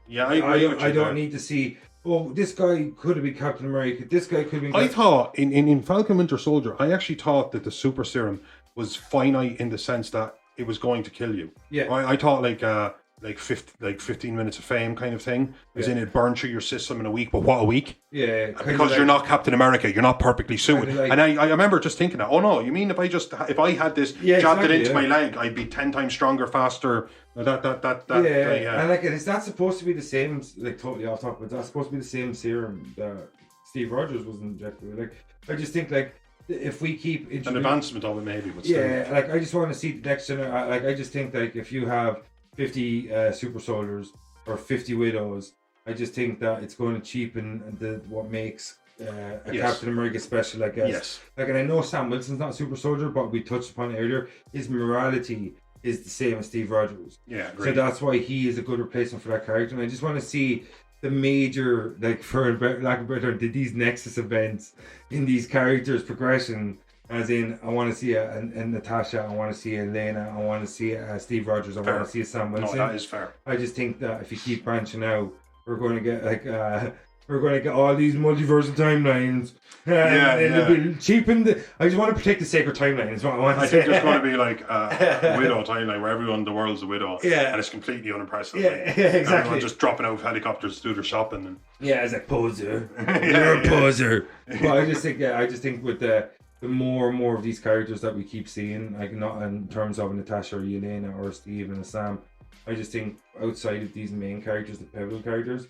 Yeah, I agree with you. I don't need to see, oh, this guy could have been Captain America. This guy could have been. I thought in Falcon Winter Soldier, I actually thought that the super serum was finite in the sense that it was going to kill you. Yeah. I thought like 15 minutes of fame kind of thing. As in, it burned through your system in a week, but what a week? Yeah. Because you're not Captain America, you're not perfectly suited. And I remember just thinking that, oh no, you mean if I had this jabbed into my leg, I'd be 10 times stronger, faster. And like, is that supposed to be the same, like totally off topic, but that's supposed to be the same serum that Steve Rogers was injected with? Like, I just think like, if we keep an advancement of it, maybe, but still. Like I just want to see the next generation. Like I just think like if you have 50 super soldiers or 50 widows, I just think that it's going to cheapen what makes a Captain America special, I guess. Yes. Like, and I know Sam Wilson's not a super soldier, but we touched upon it earlier. His morality is the same as Steve Rogers. Yeah, great. So that's why he is a good replacement for that character. And I just want to see the major, like, for lack of a better, these Nexus events in these characters' progression. As in, I want to see a Natasha, I want to see a Elena, I want to see a Steve Rogers, I want to see a Sam Wilson. No, that is fair. I just think that if you keep branching out, we're going to get all these multiversal timelines. It'll be cheapened. I just want to protect the sacred timeline. Is what I want to say. I think there's going to be like a widow timeline where everyone in the world's a widow. Yeah. And it's completely unimpressive. Yeah, exactly. Everyone just dropping out of helicopters to do their shopping. And... Yeah, it's like poser. You're a poser. But I just think with the more and more of these characters that we keep seeing, like not in terms of Natasha or Elena or Steve and Sam, I just think outside of these main characters, the pivotal characters,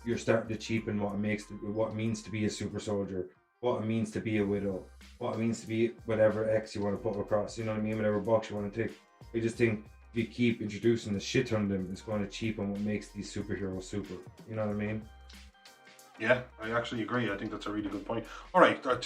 you're starting to cheapen what it means to be a super soldier, what it means to be a widow, what it means to be whatever X you want to put across, you know what I mean, whatever box you want to take. I just think if you keep introducing the shit on them, it's going to cheapen what makes these superheroes super, you know what I mean? Yeah, I actually agree. I think that's a really good point. All right, to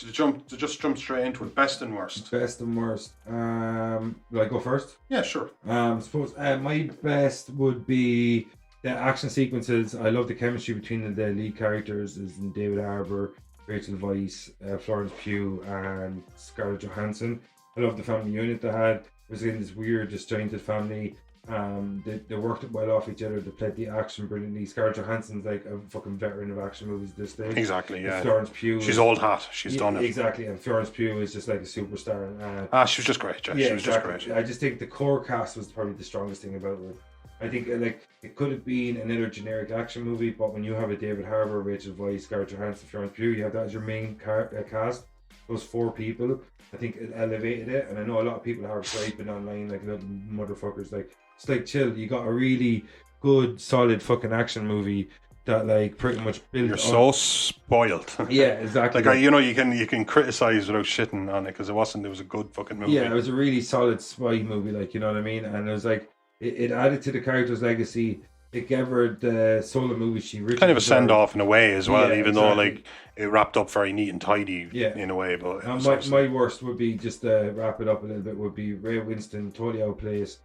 just jump straight into it. Best and worst. Best and worst. Will I go first? Yeah, sure. I suppose my best would be the action sequences. I love the chemistry between the lead characters, as in David Harbour, Rachel Weisz, Florence Pugh, and Scarlett Johansson. I love the family unit they had. It was in this weird, disjointed family. They worked well off each other. They played the action brilliantly. Scarlett Johansson's like a fucking veteran of action movies at this stage. Exactly, yeah. And Florence Pugh. She's old hat. She's done it. Exactly, and Florence Pugh is just like a superstar. She was just great, Jack. Yeah, she was exactly. just great. I just think the core cast was probably the strongest thing about it. I think like it could have been another generic action movie, but when you have a David Harbour, Rachel Weisz, Scarlett Johansson, Florence Pugh, you have that as your main cast. Those 4 people, I think it elevated it. And I know a lot of people are griping online like little motherfuckers. Like it's like chill. You got a really good, solid fucking action movie that like pretty much built. You're so spoiled. Yeah, exactly. Like you can criticize without shitting on it because it was a good fucking movie. Yeah, it was a really solid spy movie. Like, you know what I mean? And it was like it added to the character's legacy. It gave her the solo movie she originally kind of a send off in a way as well, Yeah, even exactly. though like it wrapped up very neat and tidy in a way. But my worst would be, just to wrap it up a little bit, would be Ray Winston totally outplays,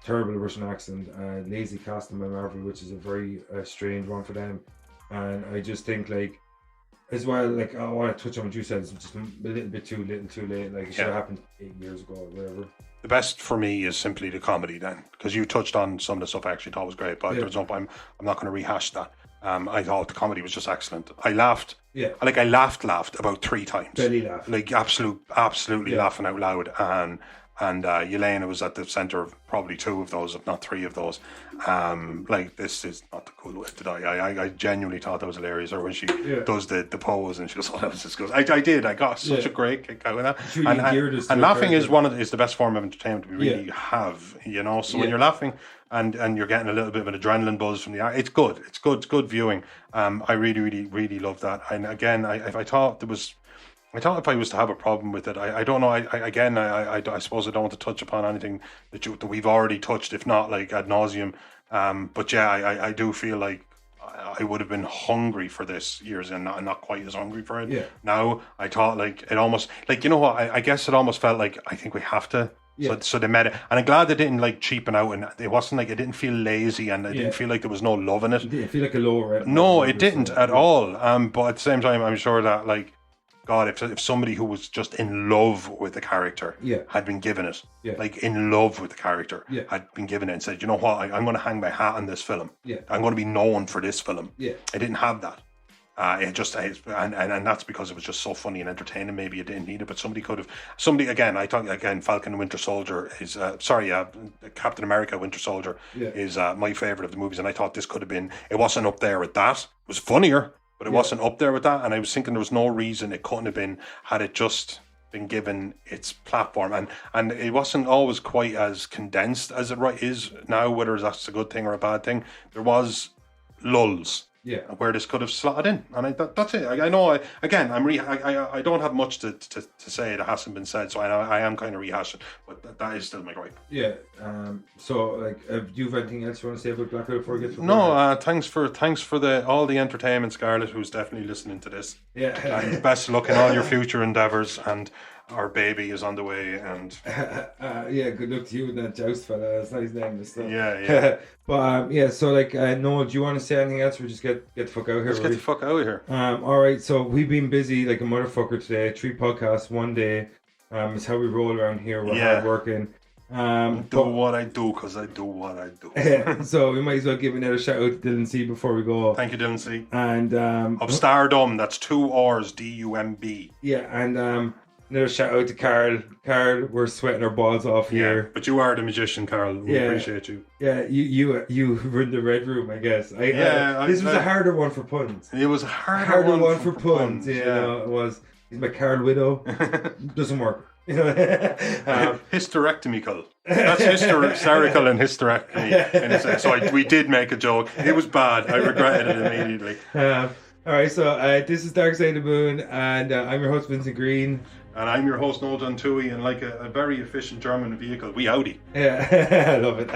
terrible Russian accent, lazy casting by Marvel, which is a very strange one for them. And I just think like as well, like I want to touch on what you said, it's just a little bit too little too late. Like it should have happened 8 years ago or whatever. The best for me is simply the comedy then, because you touched on some of the stuff I actually thought was great, but there's no I'm not going to rehash that. I thought the comedy was just excellent. I laughed. Yeah. Like I laughed about 3 times. Belly laugh. Like absolutely laughing out loud. And Yelena was at the center of probably 2 of those, if not 3 of those. Like this is not the cool way to die. I genuinely thought that was hilarious. Or when she does the pose and she goes, "Oh, that was just good." I got such a great kick out of that. Really and laughing is is the best form of entertainment we really have. You know, so when you're laughing and you're getting a little bit of an adrenaline buzz from the art, it's good. It's good viewing. I really love that. And again, I thought if I was to have a problem with it, I don't know. I suppose I don't want to touch upon anything that we've already touched, if not like ad nauseum. But yeah, I do feel like I would have been hungry for this years and not quite as hungry for it. Yeah. Now I thought like it almost like, you know what? I guess it almost felt like I think we have to. Yeah. So they made it, and I'm glad they didn't like cheapen out, and it wasn't like it didn't feel lazy, and it didn't feel like there was no love in it. It didn't feel like a lower. No, it didn't at all. But at the same time, I'm sure that like, God, if somebody who was just in love with the character had been given it, like in love with the character, had been given it and said, you know what, I'm going to hang my hat on this film. I'm going to be known for this film. I didn't have that. And that's because it was just so funny and entertaining. Maybe it didn't need it, but somebody again. I thought again, Falcon and Winter Soldier is Captain America Winter Soldier is my favorite of the movies, and I thought this could have been. It wasn't up there with that. It was funnier, but it wasn't up there with that. And I was thinking there was no reason it couldn't have been had it just been given its platform, and it wasn't always quite as condensed as it is now. Whether that's a good thing or a bad thing, there was lulls. Where this could have slotted in, and that's it. I know. I don't have much to say that hasn't been said, so I am kind of rehashing, but that is still my gripe. Yeah. So, like, do you have anything else you want to say about Black Widow before we get to No. Thanks for all the entertainment, Scarlett, who's definitely listening to this. Yeah. And best of luck in all your future endeavours, and our baby is on the way, and good luck to you and that Joust fella. That's not his name and stuff. Yeah. But so like, Noel, do you want to say anything else, or just get the fuck out of here? Let's get the fuck out of here. All right. So we've been busy like a motherfucker today. 3 podcasts one day. Is how we roll around here. We're hard working. What I do because I do what I do. So we might as well give another shout out to Dylan C before we go. Thank you, Dylan C. And of Stardom, that's 2 R's, DUMB. Yeah, and another shout out to Carl. Carl, we're sweating our balls off here. But you are the magician, Carl. We appreciate you. Yeah, you run the Redroom, I guess. This was a harder one for puns. It was a harder one for puns. Yeah, it was. He's my Carl Widow. Doesn't work. Hysterectomical. That's hysterical and hysterectomy. So we did make a joke. It was bad. I regretted it immediately. Alright, so this is Dark Side of the Moon, and I'm your host Vincent Green. And I'm your host Noel John Tui, and like a very efficient German vehicle, we Audi. Yeah, I love it.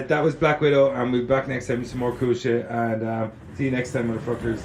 That was Black Widow, and we'll be back next time with some more cool shit, and see you next time, motherfuckers.